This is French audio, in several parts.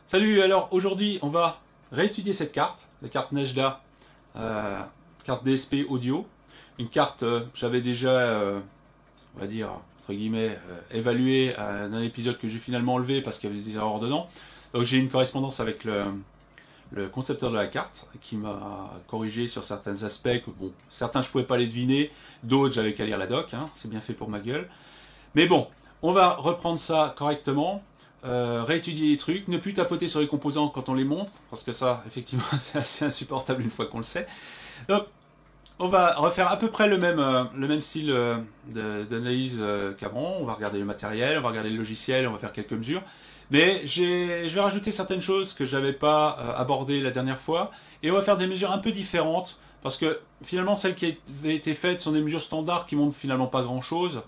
Salut, alors aujourd'hui on va réétudier cette carte, la carte Nejda, carte DSP audio, une carte j'avais déjà, on va dire, entre guillemets, évaluée dans l'épisode que j'ai finalement enlevé parce qu'il y avait des erreurs dedans. Donc j'ai une correspondance avec le concepteur de la carte qui m'a corrigé sur certains aspects, que bon, certains je pouvais pas les deviner, d'autres j'avais qu'à lire la doc, hein, c'est bien fait pour ma gueule. Mais bon, on va reprendre ça correctement. Réétudier les trucs, ne plus tapoter sur les composants quand on les montre, parce que ça, effectivement, c'est assez insupportable une fois qu'on le sait. Donc, on va refaire à peu près le même style d'analyse qu'avant. On va regarder le matériel, on va regarder le logiciel, on va faire quelques mesures. Mais je vais rajouter certaines choses que j'avais pas abordées la dernière fois, et on va faire des mesures un peu différentes, parce que finalement, celles qui avaient été faites sont des mesures standards qui montrent finalement pas grand-chose.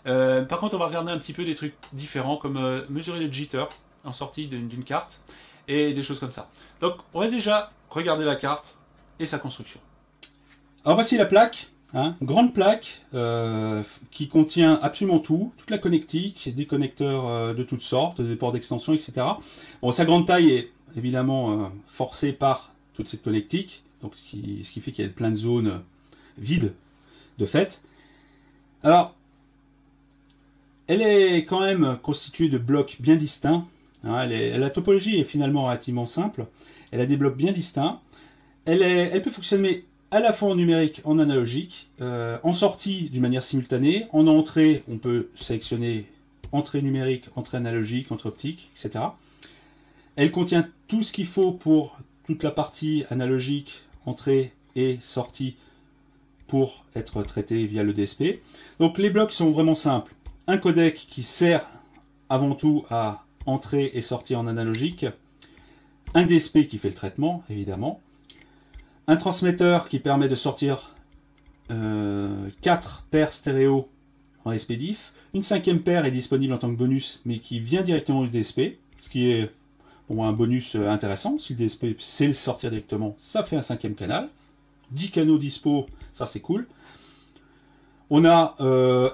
Par contre, on va regarder un petit peu des trucs différents, comme mesurer le jitter en sortie d'une carte, et des choses comme ça. Donc, on va déjà regarder la carte et sa construction. Alors voici la plaque, hein, grande plaque qui contient absolument tout, toute la connectique, des connecteurs de toutes sortes, des ports d'extension, etc. Bon, sa grande taille est évidemment forcée par toute cette connectique, donc ce qui fait qu'il y a plein de zones vides de fait. Alors, elle est quand même constituée de blocs bien distincts. Hein, la topologie est finalement relativement simple. Elle a des blocs bien distincts. Elle peut fonctionner à la fois en numérique, en analogique, en sortie d'une manière simultanée. En entrée, on peut sélectionner entrée numérique, entrée analogique, entrée optique, etc. Elle contient tout ce qu'il faut pour toute la partie analogique, entrée et sortie, pour être traité via le DSP. Donc les blocs sont vraiment simples. Un codec qui sert avant tout à entrer et sortir en analogique, un DSP qui fait le traitement, évidemment, un transmetteur qui permet de sortir 4 paires stéréo en SPDIF, une cinquième paire est disponible en tant que bonus, mais qui vient directement du DSP, ce qui est bon, un bonus intéressant. Si le DSP sait le sortir directement, ça fait un cinquième canal. 10 canaux dispo, ça c'est cool. On a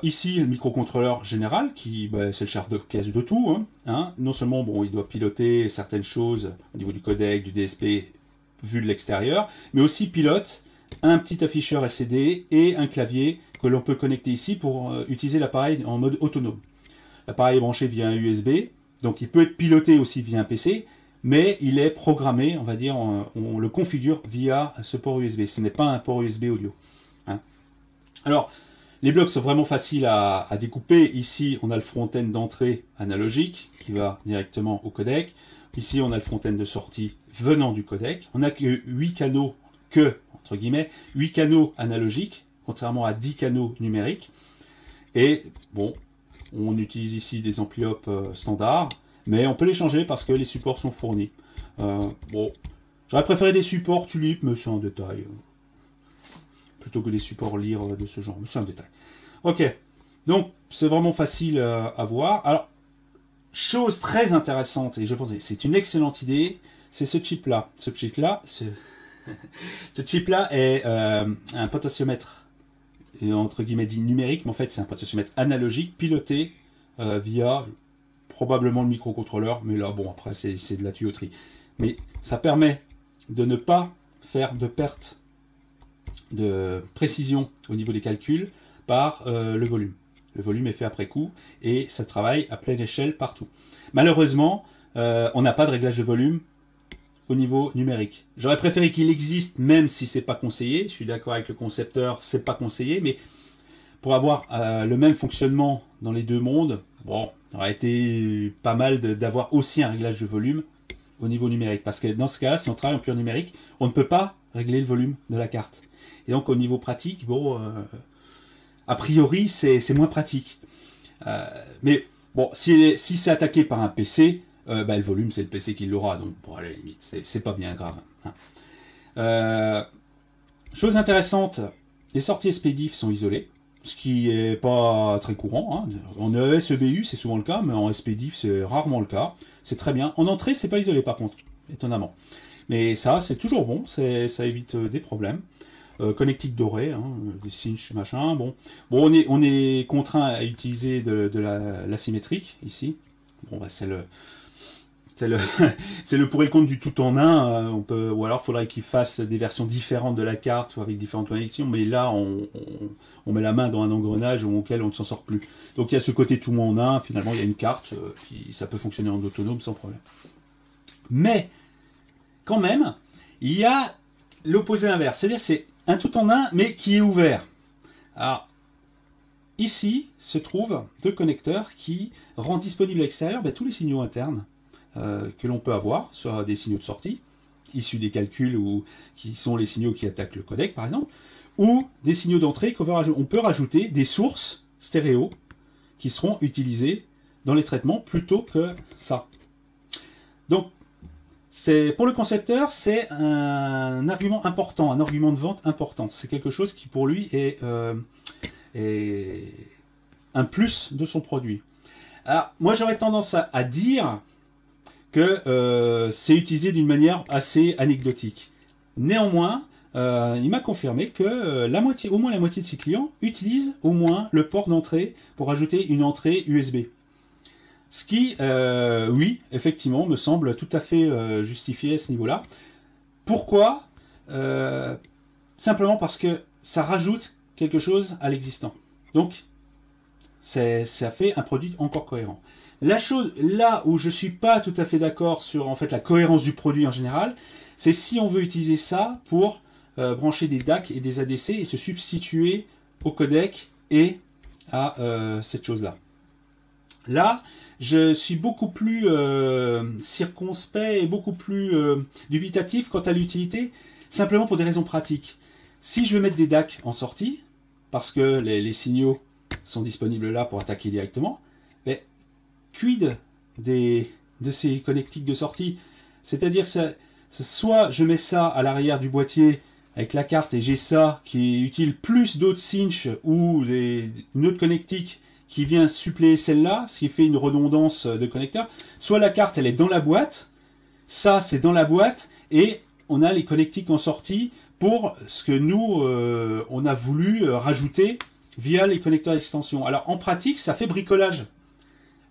ici le microcontrôleur général, qui c'est le chef de caisse de tout. Hein. Non seulement bon, il doit piloter certaines choses au niveau du codec, du DSP, vu de l'extérieur, mais aussi pilote un petit afficheur LCD et un clavier que l'on peut connecter ici pour utiliser l'appareil en mode autonome. L'appareil est branché via un USB, donc il peut être piloté aussi via un PC, mais il est programmé, on va dire, on le configure via ce port USB. Ce n'est pas un port USB audio. Hein. Alors, les blocs sont vraiment faciles à découper. Ici, on a le front-end d'entrée analogique qui va directement au codec. Ici, on a le front-end de sortie venant du codec. On n'a que 8 canaux, entre guillemets, 8 canaux analogiques, contrairement à 10 canaux numériques. Et bon, on utilise ici des ampli-op standards, mais on peut les changer parce que les supports sont fournis. Bon, j'aurais préféré des supports Tulip, mais c'est en détail. Plutôt que des supports lire de ce genre, mais c'est un détail. Ok, donc c'est vraiment facile à voir. Alors, chose très intéressante, et je pense que c'est une excellente idée, c'est ce chip-là. Ce chip-là est un potentiomètre, entre guillemets dit numérique, mais en fait c'est un potentiomètre analogique piloté via probablement le microcontrôleur, mais là bon après c'est de la tuyauterie. Mais ça permet de ne pas faire de perte de précision au niveau des calculs par le volume. Le volume est fait après coup et ça travaille à pleine échelle partout. Malheureusement, on n'a pas de réglage de volume au niveau numérique. J'aurais préféré qu'il existe, même si c'est pas conseillé. Je suis d'accord avec le concepteur, c'est pas conseillé, mais pour avoir le même fonctionnement dans les deux mondes, bon, ça aurait été pas mal d'avoir aussi un réglage de volume au niveau numérique. Parce que dans ce cas-là, si on travaille en pur numérique, on ne peut pas régler le volume de la carte. Et donc au niveau pratique, bon, a priori c'est moins pratique. Mais bon, si c'est attaqué par un PC, le volume c'est le PC qui l'aura, donc bon, à la limite, c'est pas bien grave. Hein. Chose intéressante, les sorties SPDIF sont isolées, ce qui est pas très courant. Hein. En ES-EBU c'est souvent le cas, mais en SPDIF c'est rarement le cas. C'est très bien. En entrée c'est pas isolé par contre, étonnamment. Mais ça c'est toujours bon, ça évite des problèmes. Connectique dorée, hein, des cinch, machin. Bon, on est contraint à utiliser de l'asymétrique ici. Bon, c'est c'est le, c'est le pour et le contre du tout en un. Ou alors faudrait qu'il fasse des versions différentes de la carte ou avec différentes connexions. Mais là, on met la main dans un engrenage auquel on ne s'en sort plus. Donc il y a ce côté tout en un. Finalement, il y a une carte, puis ça peut fonctionner en autonome sans problème. Mais quand même, il y a l'opposé inverse. C'est-à-dire que c'est un tout en un, mais qui est ouvert. Alors, ici se trouvent deux connecteurs qui rendent disponibles à l'extérieur tous les signaux internes que l'on peut avoir, soit des signaux de sortie, issus des calculs ou qui sont les signaux qui attaquent le codec par exemple, ou des signaux d'entrée on peut rajouter des sources stéréo qui seront utilisées dans les traitements plutôt que ça. Donc, pour le concepteur, c'est un argument important, un argument de vente important. C'est quelque chose qui pour lui est un plus de son produit. Alors, moi j'aurais tendance à dire que c'est utilisé d'une manière assez anecdotique. Néanmoins, il m'a confirmé que au moins la moitié de ses clients utilisent au moins le port d'entrée pour ajouter une entrée USB. Ce qui, oui, effectivement, me semble tout à fait justifié à ce niveau-là. Pourquoi simplement parce que ça rajoute quelque chose à l'existant. Donc, ça fait un produit encore cohérent. La chose, là où je suis pas tout à fait d'accord sur en fait la cohérence du produit en général, c'est si on veut utiliser ça pour brancher des DAC et des ADC et se substituer au codec et à cette chose-là. Là, je suis beaucoup plus circonspect et beaucoup plus dubitatif quant à l'utilité, simplement pour des raisons pratiques. Si je veux mettre des DAC en sortie, parce que les signaux sont disponibles là pour attaquer directement, mais quid de ces connectiques de sortie? C'est-à-dire que soit je mets ça à l'arrière du boîtier avec la carte et j'ai ça qui utile plus d'autres cinch ou une autre connectique qui vient suppléer celle-là, ce qui fait une redondance de connecteurs. Soit la carte elle est dans la boîte, ça c'est dans la boîte et on a les connectiques en sortie pour ce que nous on a voulu rajouter via les connecteurs d'extension. Alors en pratique ça fait bricolage.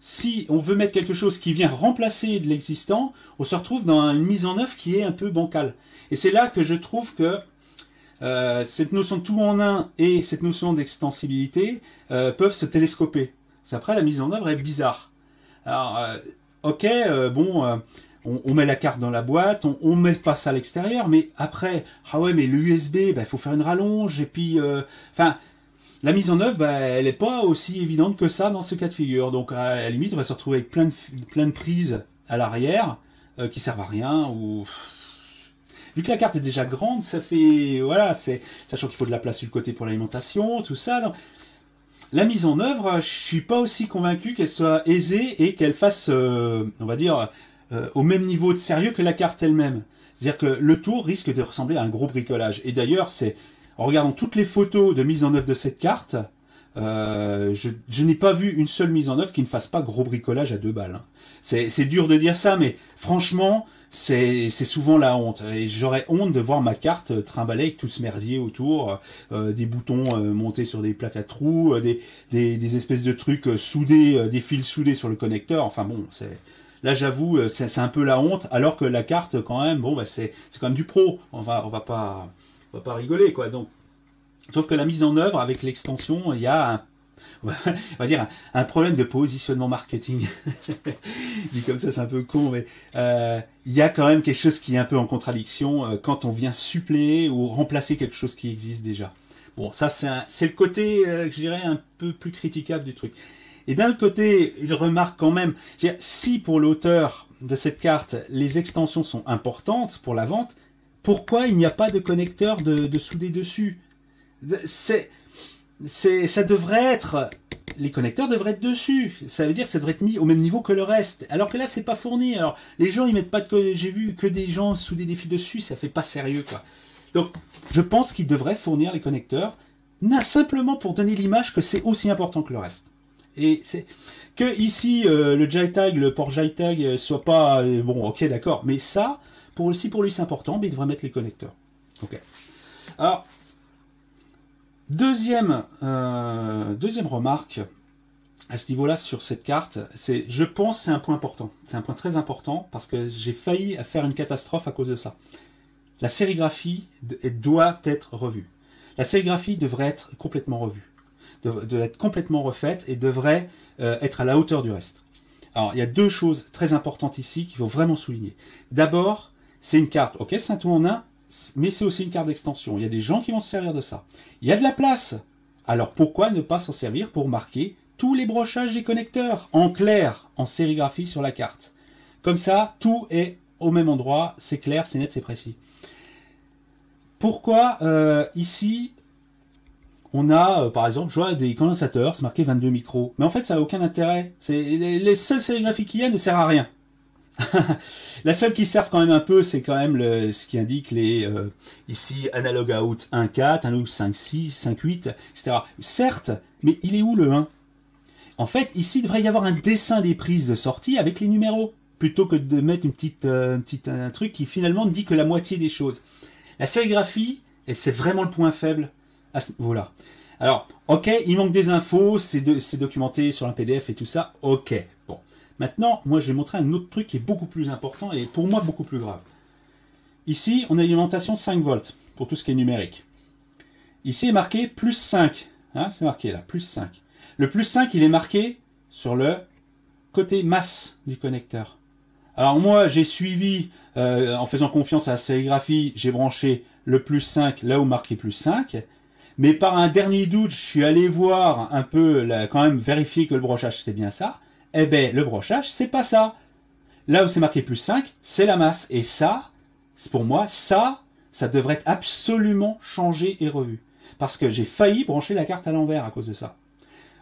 Si on veut mettre quelque chose qui vient remplacer de l'existant, on se retrouve dans une mise en œuvre qui est un peu bancale. Et c'est là que je trouve que cette notion de tout en un et cette notion d'extensibilité peuvent se télescoper. Après, la mise en œuvre est bizarre. Alors, ok, bon, on met la carte dans la boîte, on met pas ça à l'extérieur, mais après, ah ouais, mais le USB, il faut faire une rallonge, et puis, enfin, la mise en œuvre, elle n'est pas aussi évidente que ça dans ce cas de figure. Donc, à la limite, on va se retrouver avec plein de prises à l'arrière qui servent à rien, ou... Vu que la carte est déjà grande, ça fait... Voilà, sachant qu'il faut de la place sur le côté pour l'alimentation, tout ça. Donc, la mise en œuvre, je suis pas aussi convaincu qu'elle soit aisée et qu'elle fasse, on va dire, au même niveau de sérieux que la carte elle-même. C'est-à-dire que le tour risque de ressembler à un gros bricolage. Et d'ailleurs, en regardant toutes les photos de mise en œuvre de cette carte, je n'ai pas vu une seule mise en œuvre qui ne fasse pas gros bricolage à 2 balles. C'est dur de dire ça, mais franchement... C'est souvent la honte. Et j'aurais honte de voir ma carte trimballée avec tout ce merdier autour, des boutons montés sur des plaques à trous, des espèces de trucs soudés, des fils soudés sur le connecteur. Enfin bon, là j'avoue, c'est un peu la honte, alors que la carte quand même, bon, c'est quand même du pro. On va pas rigoler quoi. Donc, sauf que la mise en œuvre avec l'extension, il y a on va dire un problème de positionnement marketing. Dit comme ça, c'est un peu con, mais il y a quand même quelque chose qui est un peu en contradiction quand on vient suppléer ou remplacer quelque chose qui existe déjà. Bon, ça c'est le côté, je dirais, un peu plus critiquable du truc. Et d'un autre côté, il remarque quand même, si pour l'auteur de cette carte, les extensions sont importantes pour la vente, pourquoi il n'y a pas de connecteur de soudé dessus? Ça devrait être... Les connecteurs devraient être dessus. Ça veut dire que ça devrait être mis au même niveau que le reste. Alors que là, c'est pas fourni. Alors, les gens, ils mettent pas de... J'ai vu que des gens souder des fils dessus, ça fait pas sérieux, quoi. Donc, je pense qu'ils devraient fournir les connecteurs, simplement pour donner l'image que c'est aussi important que le reste. Et c'est... Que ici, le JTAG, le port JTAG, soit pas... bon, ok, d'accord. Mais ça, si pour lui c'est important, il devrait mettre les connecteurs. Ok. Alors... Deuxième remarque, à ce niveau-là, sur cette carte, je pense c'est un point important. C'est un point très important parce que j'ai failli faire une catastrophe à cause de ça. La sérigraphie doit être revue. La sérigraphie devrait être complètement revue, devrait être complètement refaite et devrait être à la hauteur du reste. Alors, il y a deux choses très importantes ici qu'il faut vraiment souligner. D'abord, c'est une carte, ok, c'est un tout en un, mais c'est aussi une carte d'extension. Il y a des gens qui vont se servir de ça. Il y a de la place. Alors, pourquoi ne pas s'en servir pour marquer tous les brochages des connecteurs en clair, en sérigraphie sur la carte. Comme ça, tout est au même endroit, c'est clair, c'est net, c'est précis. Pourquoi ici, on a, par exemple, je vois des condensateurs, c'est marqué 22 micros. Mais en fait, ça n'a aucun intérêt. Les seules sérigraphies qu'il y a ne servent à rien. La seule qui sert quand même un peu, c'est quand même ce qui indique les ici analog out 1.4, analog 5.6, 5.8, etc. Certes, mais il est où le 1? En fait, ici, il devrait y avoir un dessin des prises de sortie avec les numéros, plutôt que de mettre un truc qui finalement ne dit que la moitié des choses. La sérigraphie, et c'est vraiment le point faible à ce niveau-là. Alors, ok, il manque des infos, c'est documenté sur un PDF et tout ça, ok. Bon, maintenant, moi, je vais montrer un autre truc qui est beaucoup plus important et pour moi beaucoup plus grave. Ici, on a une alimentation 5 volts pour tout ce qui est numérique. Ici est marqué plus 5, hein, c'est marqué là, plus 5. Le plus 5, il est marqué sur le côté masse du connecteur. Alors moi, j'ai suivi, en faisant confiance à la sérigraphie, j'ai branché le plus 5 là où marqué plus 5. Mais par un dernier doute, je suis allé voir un peu, quand même vérifier que le brochage c'était bien ça. Eh bien, le brochage, c'est pas ça. Là où c'est marqué plus 5, c'est la masse. Et ça, pour moi, ça devrait être absolument changé et revu. Parce que j'ai failli brancher la carte à l'envers à cause de ça.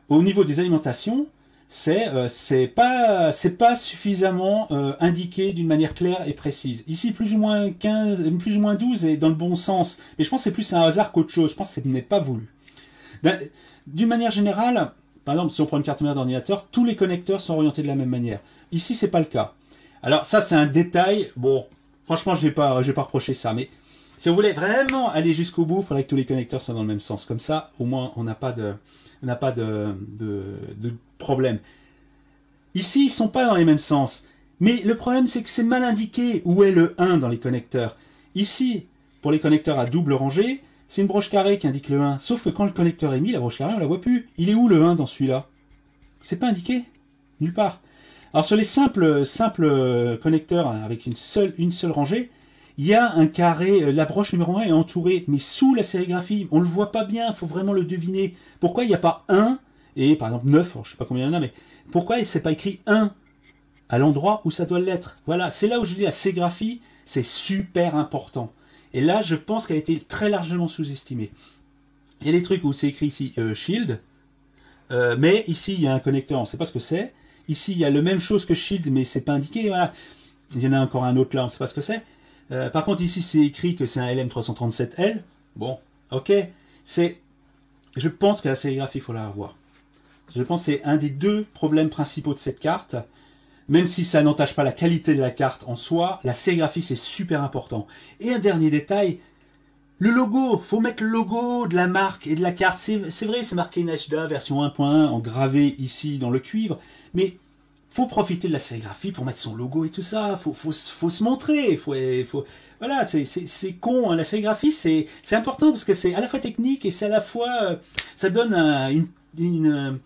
Au niveau des alimentations, c'est pas suffisamment indiqué d'une manière claire et précise. Ici, plus ou moins 15, plus ou moins 12 est dans le bon sens. Mais je pense que c'est plus un hasard qu'autre chose. Je pense que ce n'est pas voulu. D'une manière générale, par exemple, si on prend une carte mère d'ordinateur, tous les connecteurs sont orientés de la même manière. Ici, c'est pas le cas. Alors ça, c'est un détail. Bon, franchement, je vais pas reprocher ça. Mais si on voulait vraiment aller jusqu'au bout, il faudrait que tous les connecteurs soient dans le même sens. Comme ça, au moins, on n'a pas de problème. Ici, ils ne sont pas dans les mêmes sens. Mais le problème, c'est que c'est mal indiqué où est le 1 dans les connecteurs. Ici, pour les connecteurs à double rangée, c'est une broche carrée qui indique le 1. Sauf que quand le connecteur est mis, la broche carrée, on ne la voit plus. Il est où le 1 dans celui-là? C'est pas indiqué. Nulle part. Alors sur les simples connecteurs avec une seule rangée, il y a un carré, la broche numéro 1 est entourée, mais sous la sérigraphie, on ne le voit pas bien, il faut vraiment le deviner. Pourquoi il n'y a pas 1 et par exemple 9, je ne sais pas combien il y en a, mais pourquoi il ne s'est pas écrit 1 à l'endroit où ça doit l'être? Voilà, c'est là où je dis la sérigraphie, c'est super important. Et là, je pense qu'elle a été très largement sous-estimée. Il y a des trucs où c'est écrit ici Shield, mais ici il y a un connecteur, on ne sait pas ce que c'est. Ici il y a la même chose que Shield, mais c'est pas indiqué. Voilà. Il y en a encore un autre là, on ne sait pas ce que c'est. Par contre, ici, c'est écrit que c'est un LM337L. Bon, ok. Je pense que la sérigraphie, il faut la revoir. Je pense que c'est un des deux problèmes principaux de cette carte. Même si ça n'entache pas la qualité de la carte en soi, la sérigraphie, c'est super important. Et un dernier détail, le logo. Il faut mettre le logo de la marque et de la carte. C'est vrai, c'est marqué Nashda version 1.1 en gravé ici dans le cuivre. Mais faut profiter de la sérigraphie pour mettre son logo et tout ça. Faut se montrer. Voilà, c'est con. Hein. La sérigraphie, c'est important parce que c'est à la fois technique et c'est à la fois ça donne une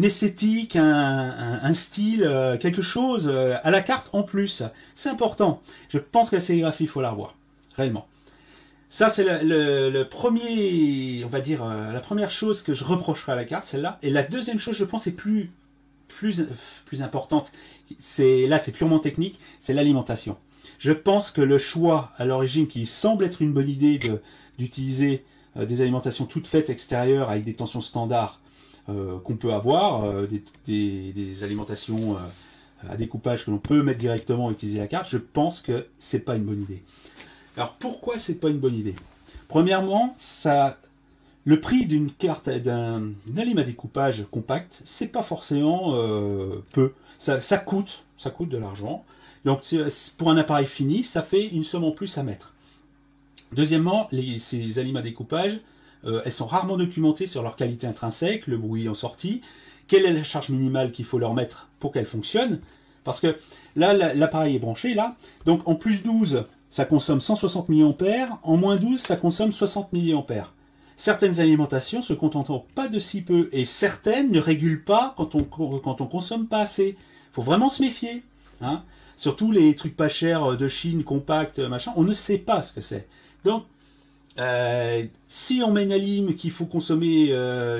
esthétique, un style, quelque chose à la carte en plus. C'est important. Je pense que la sérigraphie, il faut la revoir réellement. Ça, c'est le premier, on va dire, la première chose que je reprocherai à la carte, celle-là. Et la deuxième chose, je pense, est plus importante, là c'est purement technique, c'est l'alimentation. Je pense que le choix à l'origine qui semble être une bonne idée d'utiliser des alimentations toutes faites extérieures avec des tensions standards qu'on peut avoir, des alimentations à découpage que l'on peut mettre directement et utiliser la carte, je pense que c'est pas une bonne idée. Alors pourquoi c'est pas une bonne idée? Premièrement, le prix d'une carte, d'un alim à découpage compact, c'est pas forcément peu. Ça coûte de l'argent. Donc pour un appareil fini, ça fait une somme en plus à mettre. Deuxièmement, ces alim à découpage, elles sont rarement documentées sur leur qualité intrinsèque, le bruit en sortie, quelle est la charge minimale qu'il faut leur mettre pour qu'elle fonctionne. Parce que là, l'appareil est branché, là. Donc en plus 12, ça consomme 160 mA. En moins 12, ça consomme 60 mA. Certaines alimentations se contentent pas de si peu. Et certaines ne régulent pas quand on consomme pas assez. Il faut vraiment se méfier. Hein. Surtout les trucs pas chers de Chine, compacts, machin, on ne sait pas ce que c'est. Donc, si on met une alim qu'il faut consommer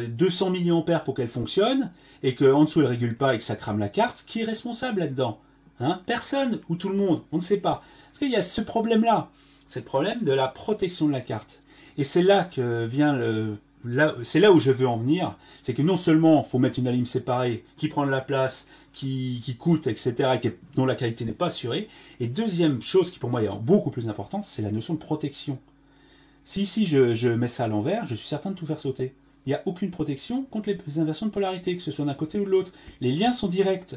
200 mA pour qu'elle fonctionne, et qu'en dessous elle ne régule pas et que ça crame la carte, qui est responsable là-dedans? Hein? Personne ou tout le monde? On ne sait pas. Parce qu'il y a ce problème-là. C'est le problème de la protection de la carte. Et c'est là que vient c'est là où je veux en venir. C'est que non seulement il faut mettre une alim séparée qui prend de la place, qui coûte, etc., dont la qualité n'est pas assurée. Et deuxième chose qui pour moi est beaucoup plus importante, c'est la notion de protection. Si ici je mets ça à l'envers, je suis certain de tout faire sauter. Il n'y a aucune protection contre les inversions de polarité, que ce soit d'un côté ou de l'autre. Les liens sont directs.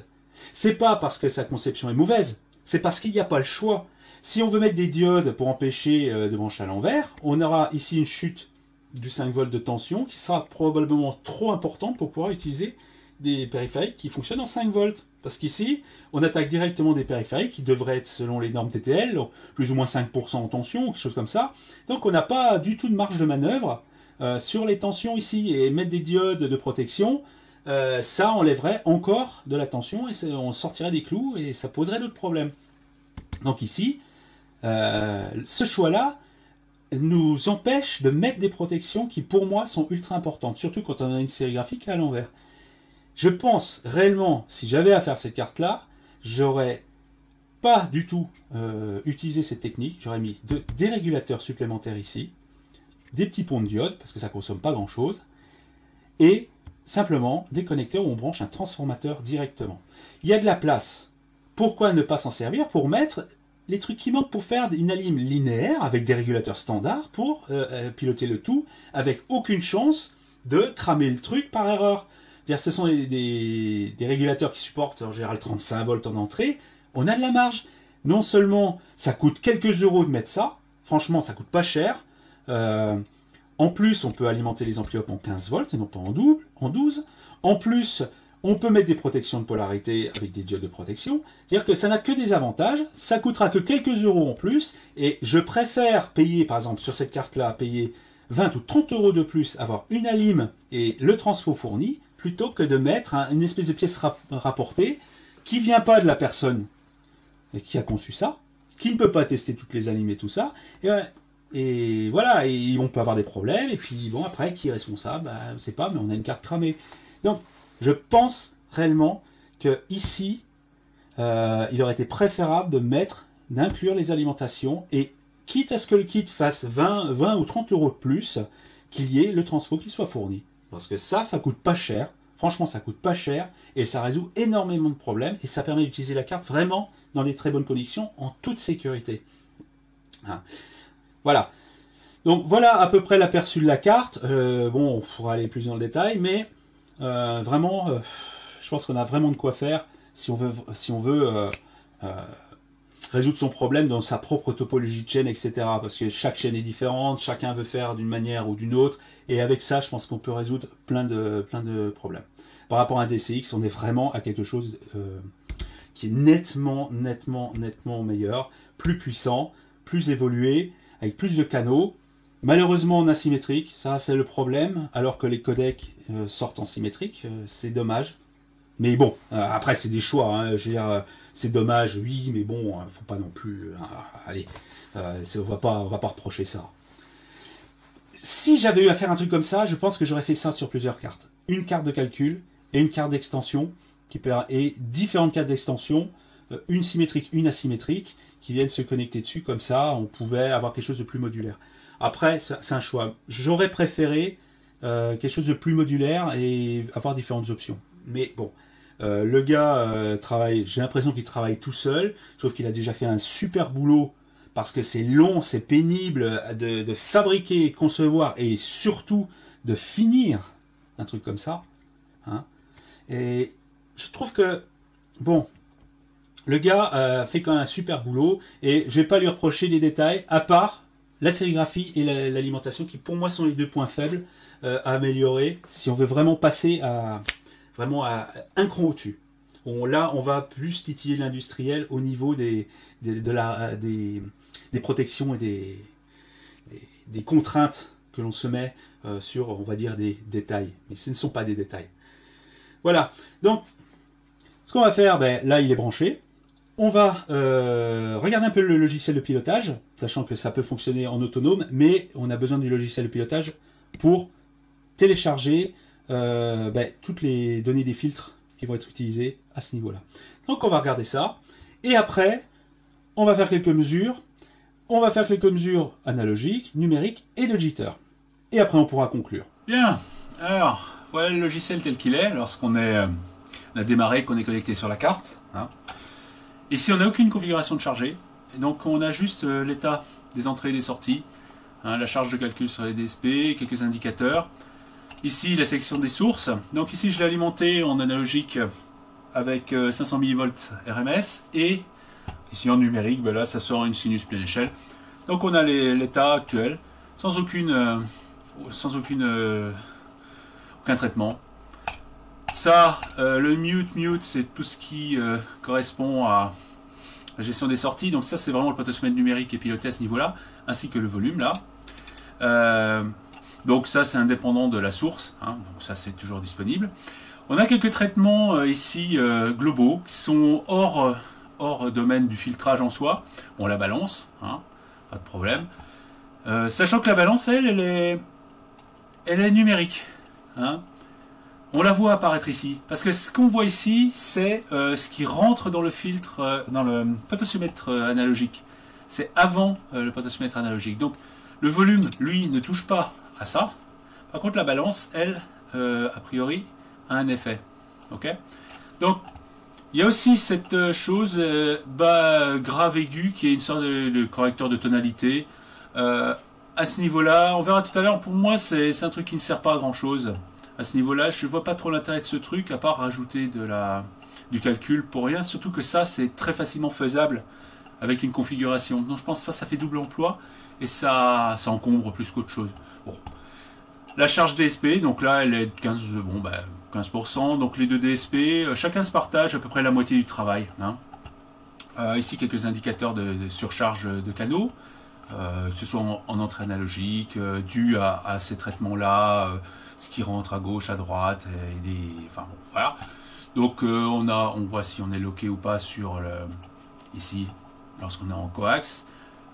C'est pas parce que sa conception est mauvaise, c'est parce qu'il n'y a pas le choix. Si on veut mettre des diodes pour empêcher de brancher à l'envers, on aura ici une chute du 5 volts de tension qui sera probablement trop importante pour pouvoir utiliser des périphériques qui fonctionnent en 5 volts. Parce qu'ici, on attaque directement des périphériques qui devraient être, selon les normes TTL, plus ou moins 5% en tension, ou quelque chose comme ça. Donc on n'a pas du tout de marge de manœuvre sur les tensions ici. Et mettre des diodes de protection, ça enlèverait encore de la tension, et on sortirait des clous, et ça poserait d'autres problèmes. Donc ici, ce choix-là nous empêche de mettre des protections qui, pour moi, sont ultra importantes. Surtout quand on a une sérigraphie qui est à l'envers. Je pense réellement, si j'avais à faire cette carte-là, j'aurais pas du tout utilisé cette technique. J'aurais mis des régulateurs supplémentaires ici, des petits ponts de diode, parce que ça ne consomme pas grand-chose, et simplement des connecteurs où on branche un transformateur directement. Il y a de la place. Pourquoi ne pas s'en servir pour mettre les trucs qui manquent pour faire une alim linéaire avec des régulateurs standards pour piloter le tout avec aucune chance de cramer le truc par erreur. C'est-à-dire, ce sont des régulateurs qui supportent en général 35 volts en entrée. On a de la marge. Non seulement ça coûte quelques euros de mettre ça, franchement ça coûte pas cher. En plus, on peut alimenter les amplis en 15 volts et non pas en 12. En plus, on peut mettre des protections de polarité avec des diodes de protection. C'est-à-dire que ça n'a que des avantages. Ça coûtera que quelques euros en plus. Et je préfère payer, par exemple, sur cette carte-là, payer 20 ou 30 euros de plus, avoir une alim et le transfo fourni, plutôt que de mettre une espèce de pièce rapportée qui ne vient pas de la personne qui a conçu ça, qui ne peut pas tester toutes les alimes et tout ça. Et voilà, et on peut avoir des problèmes. Et puis, bon, après, qui est responsable? Je ne sais pas, mais on a une carte cramée. Donc, je pense réellement que ici, il aurait été préférable d'inclure les alimentations, et quitte à ce que le kit fasse 20 ou 30 euros de plus, qu'il y ait le transfo qui soit fourni. Parce que ça coûte pas cher. Franchement, ça coûte pas cher, et ça résout énormément de problèmes, et ça permet d'utiliser la carte vraiment dans des très bonnes connexions, en toute sécurité. Hein. Voilà. Donc voilà à peu près l'aperçu de la carte. Bon, on pourra aller plus dans le détail, mais vraiment, je pense qu'on a vraiment de quoi faire si on veut résoudre son problème dans sa propre topologie de chaîne, etc. Parce que chaque chaîne est différente, chacun veut faire d'une manière ou d'une autre, et avec ça, je pense qu'on peut résoudre plein de problèmes. Par rapport à un DCX, on est vraiment à quelque chose qui est nettement meilleur, plus puissant, plus évolué, avec plus de canaux, malheureusement en asymétrique, ça c'est le problème, alors que les codecs sortent en symétrique, c'est dommage. Mais bon, après c'est des choix, hein. Je veux dire, c'est dommage, oui, mais bon, faut pas non plus... allez, on va pas reprocher ça. Si j'avais eu à faire un truc comme ça, je pense que j'aurais fait ça sur plusieurs cartes. Une carte de calcul et une carte d'extension, et différentes cartes d'extension, une symétrique, une asymétrique, qui viennent se connecter dessus, comme ça, on pouvait avoir quelque chose de plus modulaire. Après, c'est un choix. J'aurais préféré quelque chose de plus modulaire et avoir différentes options. Mais bon, le gars travaille, j'ai l'impression qu'il travaille tout seul, sauf qu'il a déjà fait un super boulot, parce que c'est long, c'est pénible de fabriquer, concevoir, et surtout de finir un truc comme ça. Hein. Et je trouve que, bon, le gars fait quand même un super boulot, et je vais pas lui reprocher des détails, à part la sérigraphie et l'alimentation, qui pour moi sont les deux points faibles à améliorer, si on veut vraiment passer à vraiment à un cran au-dessus. Là, on va plus titiller l'industriel au niveau des protections et des contraintes que l'on se met sur, on va dire, des détails. Mais ce ne sont pas des détails. Voilà. Donc, ce qu'on va faire, ben, là, il est branché. On va regarder un peu le logiciel de pilotage, sachant que ça peut fonctionner en autonome, mais on a besoin du logiciel de pilotage pour télécharger toutes les données des filtres qui vont être utilisés à ce niveau-là. Donc on va regarder ça, et après, on va faire quelques mesures. On va faire quelques mesures analogiques, numériques et de jitter. Et après, on pourra conclure. Bien, alors, voilà le logiciel tel qu'il est, lorsqu'on a démarré, qu'on est connecté sur la carte. Hein. Ici, on n'a aucune configuration de chargé, et donc on a juste l'état des entrées et des sorties, hein, la charge de calcul sur les DSP, quelques indicateurs. Ici, la sélection des sources. Donc ici, je l'ai alimenté en analogique avec 500 mV RMS, et ici en numérique, ben là, ça sort une sinus pleine échelle. Donc on a l'état actuel, sans aucun traitement. Ça, le mute, c'est tout ce qui correspond à la gestion des sorties. Donc ça, c'est vraiment le potentiomètre numérique qui est piloté à ce niveau-là, ainsi que le volume là. Donc ça, c'est indépendant de la source, hein, donc ça, c'est toujours disponible. On a quelques traitements ici globaux qui sont hors domaine du filtrage en soi. On la balance, hein, pas de problème. Sachant que la balance, elle est numérique. Hein. On la voit apparaître ici. Parce que ce qu'on voit ici, c'est ce qui rentre dans le filtre, dans le potentiomètre analogique. C'est avant le potentiomètre analogique. Donc le volume, lui, ne touche pas à ça. Par contre, la balance, elle, a priori, a un effet. Ok. Donc, il y a aussi cette chose grave aiguë qui est une sorte de correcteur de tonalité. À ce niveau-là, on verra tout à l'heure, pour moi, c'est un truc qui ne sert pas à grand-chose. À ce niveau-là, je ne vois pas trop l'intérêt de ce truc, à part rajouter du calcul pour rien. Surtout que ça, c'est très facilement faisable avec une configuration. Donc je pense que ça fait double emploi et ça encombre plus qu'autre chose. Bon. La charge DSP, donc là, elle est de 15%. Donc les deux DSP, chacun se partage à peu près la moitié du travail. Hein. Ici, quelques indicateurs de surcharge de canaux, que ce soit en entrée analogique, dû à ces traitements-là, ce qui rentre à gauche, à droite, enfin bon, voilà. Donc on voit si on est loqué ou pas sur ici, lorsqu'on est en coax.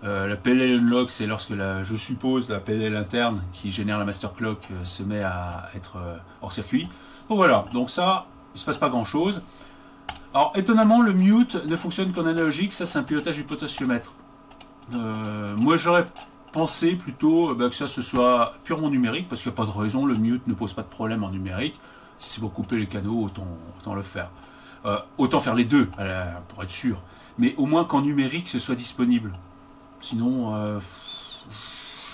La PLL unlock, c'est lorsque je suppose la PLL interne qui génère la master clock se met à être hors circuit. Bon voilà, donc ça, il ne se passe pas grand chose. Alors étonnamment, le mute ne fonctionne qu'en analogique, ça c'est un pilotage du potentiomètre. Moi j'aurais pensé plutôt que ça ce soit purement numérique, parce qu'il n'y a pas de raison, le mute ne pose pas de problème en numérique. Si c'est pour couper les canaux, autant le faire. Autant faire les deux, pour être sûr. Mais au moins qu'en numérique ce soit disponible. Sinon,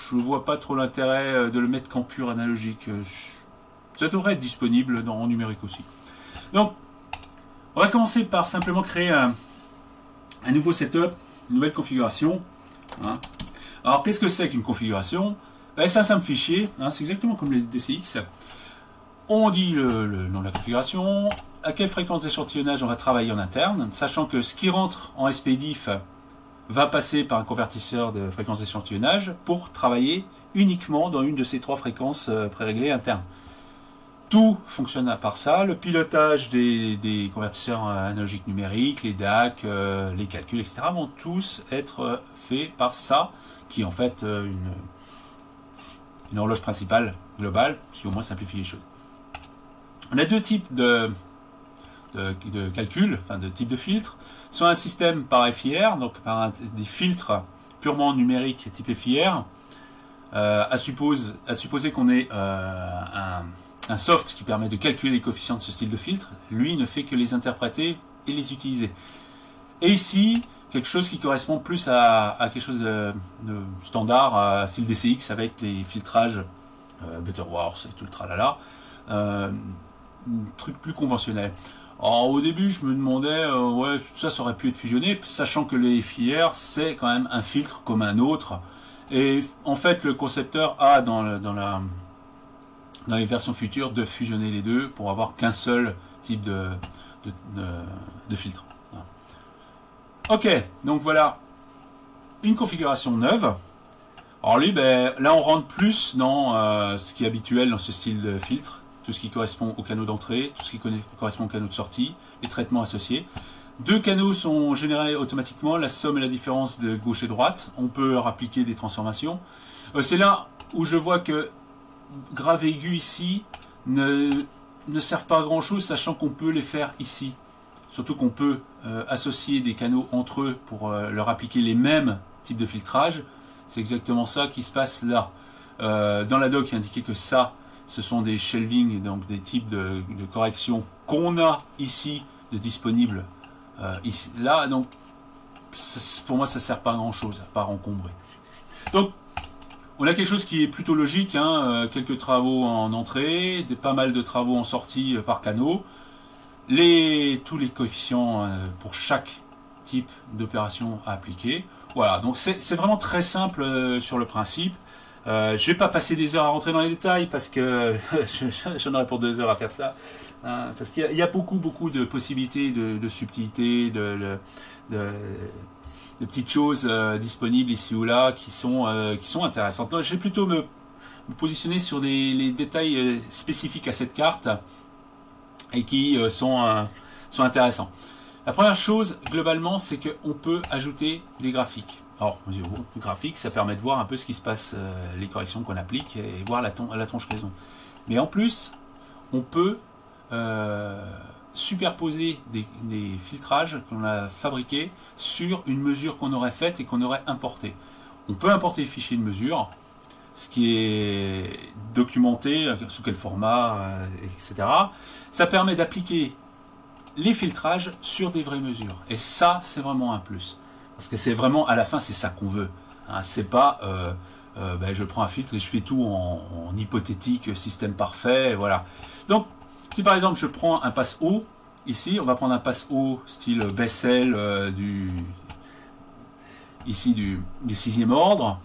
je ne vois pas trop l'intérêt de le mettre qu'en pur analogique. Ça devrait être disponible en numérique aussi. Donc, on va commencer par simplement créer un nouveau setup, une nouvelle configuration. Hein. Alors, qu'est-ce que c'est qu'une configuration? C'est un simple fichier, hein, c'est exactement comme les DCX. On dit le nom de la configuration, à quelle fréquence d'échantillonnage on va travailler en interne, sachant que ce qui rentre en SPDIF va passer par un convertisseur de fréquence d'échantillonnage pour travailler uniquement dans une de ces trois fréquences préréglées internes. Tout fonctionne à part ça, le pilotage des convertisseurs analogiques numériques, les DAC, les calculs, etc. vont tous être faits par ça, qui est en fait une horloge principale globale, ce qui au moins simplifie les choses. On a deux types de calcul, enfin de type de filtre, soit un système par FIR, donc par des filtres purement numériques type FIR, à supposer qu'on ait un soft qui permet de calculer les coefficients de ce style de filtre. Lui ne fait que les interpréter et les utiliser. Et ici, quelque chose qui correspond plus à quelque chose de standard, à style DCX avec les filtrages Butterworth et tout le tralala, un truc plus conventionnel. Alors, au début, je me demandais, ouais, tout ça aurait pu être fusionné, sachant que le FIR, c'est quand même un filtre comme un autre. Et en fait, le concepteur a dans dans les versions futures de fusionner les deux pour avoir qu'un seul type de filtre. Voilà. Ok, donc voilà une configuration neuve. Alors lui, ben, là on rentre plus dans ce qui est habituel dans ce style de filtre, tout ce qui correspond au canaux d'entrée, tout ce qui correspond au canaux de sortie, les traitements associés. Deux canaux sont générés automatiquement, la somme et la différence de gauche et droite. On peut leur appliquer des transformations. C'est là où je vois que grave et aigu ici ne servent pas à grand chose, sachant qu'on peut les faire ici. Surtout qu'on peut associer des canaux entre eux pour leur appliquer les mêmes types de filtrage. C'est exactement ça qui se passe là. Dans la doc, il est indiqué que ça, ce sont des shelving, donc des types de correction qu'on a ici de disponibles ici. Là, donc, pour moi, ça ne sert pas à grand chose, à part encombrer. Donc, on a quelque chose qui est plutôt logique, hein, quelques travaux en entrée, pas mal de travaux en sortie par canaux, tous les coefficients pour chaque type d'opération à appliquer. Voilà, donc c'est vraiment très simple sur le principe. Je ne vais pas passer des heures à rentrer dans les détails parce que j'en aurais pour 2 heures à faire ça. Hein, parce qu'il y a beaucoup de possibilités, de subtilités, de petites choses disponibles ici ou là qui sont intéressantes. Donc, je vais plutôt me positionner sur les détails spécifiques à cette carte et qui sont intéressants. La première chose, globalement, c'est qu'on peut ajouter des graphiques. Alors, graphique, ça permet de voir un peu ce qui se passe, les corrections qu'on applique et voir la tronche raison. Mais en plus, on peut superposer des filtrages qu'on a fabriqués sur une mesure qu'on aurait faite et qu'on aurait importée. On peut importer les fichiers de mesure, ce qui est documenté, sous quel format, etc. Ça permet d'appliquer les filtrages sur des vraies mesures. Et ça, c'est vraiment un plus. Parce que c'est vraiment, à la fin, c'est ça qu'on veut. Hein, c'est pas, je prends un filtre et je fais tout en hypothétique, système parfait, voilà. Donc, si par exemple, je prends un passe haut, ici, on va prendre un passe haut style Bessel du 6e ordre,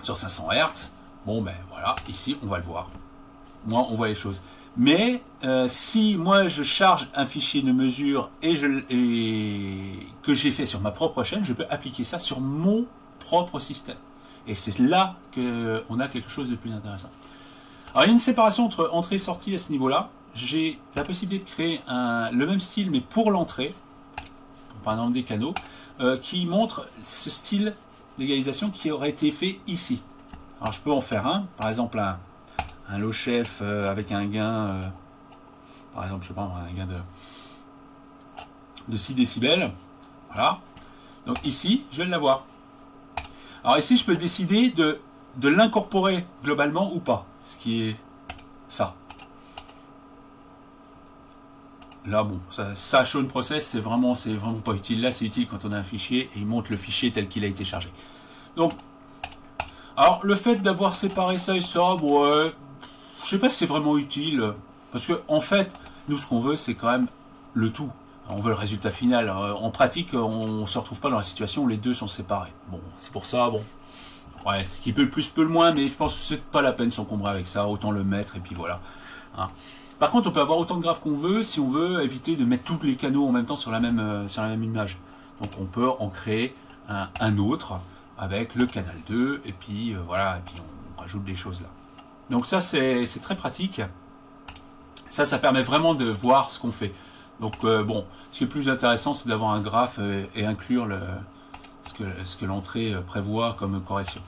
sur 500 Hz. Bon, ben voilà, ici, on va le voir. Moi, on voit les choses. Mais si moi je charge un fichier de mesure et que j'ai fait sur ma propre chaîne, je peux appliquer ça sur mon propre système. Et c'est là qu'on a quelque chose de plus intéressant. Alors il y a une séparation entre entrée et sortie à ce niveau-là. J'ai la possibilité de créer le même style mais pour l'entrée, par exemple des canaux, qui montre ce style d'égalisation qui aurait été fait ici. Alors je peux en faire un, par exemple un low shelf avec un gain, par exemple, je sais pas, un gain de 6 décibels. Voilà. Donc ici, je vais l'avoir. Alors ici, je peux décider de l'incorporer globalement ou pas. Ce qui est ça. Là, bon, ça show process, c'est vraiment pas utile. Là, c'est utile quand on a un fichier et il montre le fichier tel qu'il a été chargé. Donc, alors, le fait d'avoir séparé ça et ça, bon, je sais pas si c'est vraiment utile, parce que en fait, nous ce qu'on veut, c'est quand même le tout. On veut le résultat final. En pratique, on se retrouve pas dans la situation où les deux sont séparés. Bon, c'est pour ça, bon, ouais, ce qui peut le plus peut le moins, mais je pense que c'est pas la peine de s'encombrer avec ça, autant le mettre et puis voilà. Hein. Par contre, on peut avoir autant de graphes qu'on veut si on veut éviter de mettre tous les canaux en même temps sur la même image. Donc on peut en créer un autre avec le canal 2 et puis voilà, et puis on rajoute des choses là. Donc ça c'est très pratique. Ça permet vraiment de voir ce qu'on fait. Donc bon, ce qui est plus intéressant, c'est d'avoir un graphe et inclure ce que l'entrée prévoit comme correction.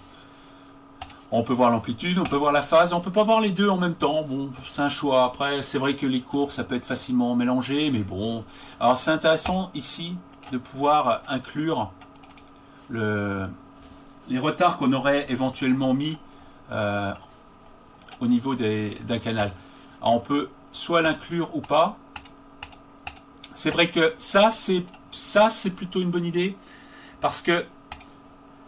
On peut voir l'amplitude, on peut voir la phase, on peut pas voir les deux en même temps. Bon, c'est un choix. Après, c'est vrai que les courbes, ça peut être facilement mélangé, mais bon. Alors c'est intéressant ici de pouvoir inclure les retards qu'on aurait éventuellement mis au niveau d'un canal. Alors on peut soit l'inclure ou pas. C'est vrai que ça c'est plutôt une bonne idée parce que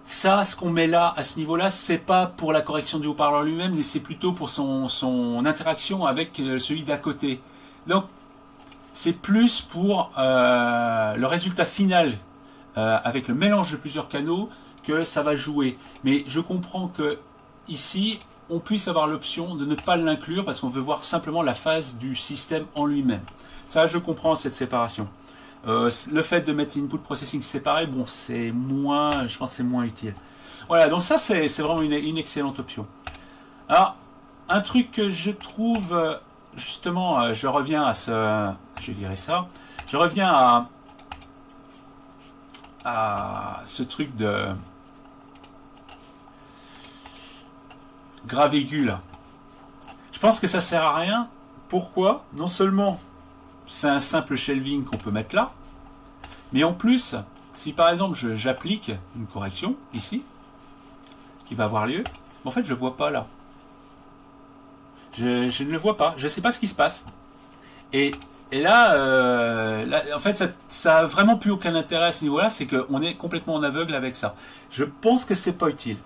ça, ce qu'on met là à ce niveau-là, c'est pas pour la correction du haut-parleur lui-même, mais c'est plutôt pour son interaction avec celui d'à côté. Donc c'est plus pour le résultat final avec le mélange de plusieurs canaux que ça va jouer. Mais je comprends que ici, on puisse avoir l'option de ne pas l'inclure parce qu'on veut voir simplement la phase du système en lui-même. Ça, je comprends cette séparation. Le fait de mettre input processing séparé, bon, c'est moins, je pense que c'est moins utile. Voilà, donc ça, c'est vraiment une excellente option. Alors, un truc que je trouve, justement, je reviens à ce... Je dirais ça. Je reviens à ce truc de... grave aigu, là. Je pense que ça sert à rien. Pourquoi? Non seulement c'est un simple shelving qu'on peut mettre là, mais en plus, si par exemple j'applique une correction ici, qui va avoir lieu, en fait je ne le vois pas là. Je ne le vois pas, je ne sais pas ce qui se passe. Et là, en fait, ça a vraiment plus aucun intérêt à ce niveau-là, c'est qu'on est complètement en aveugle avec ça. Je pense que c'est pas utile.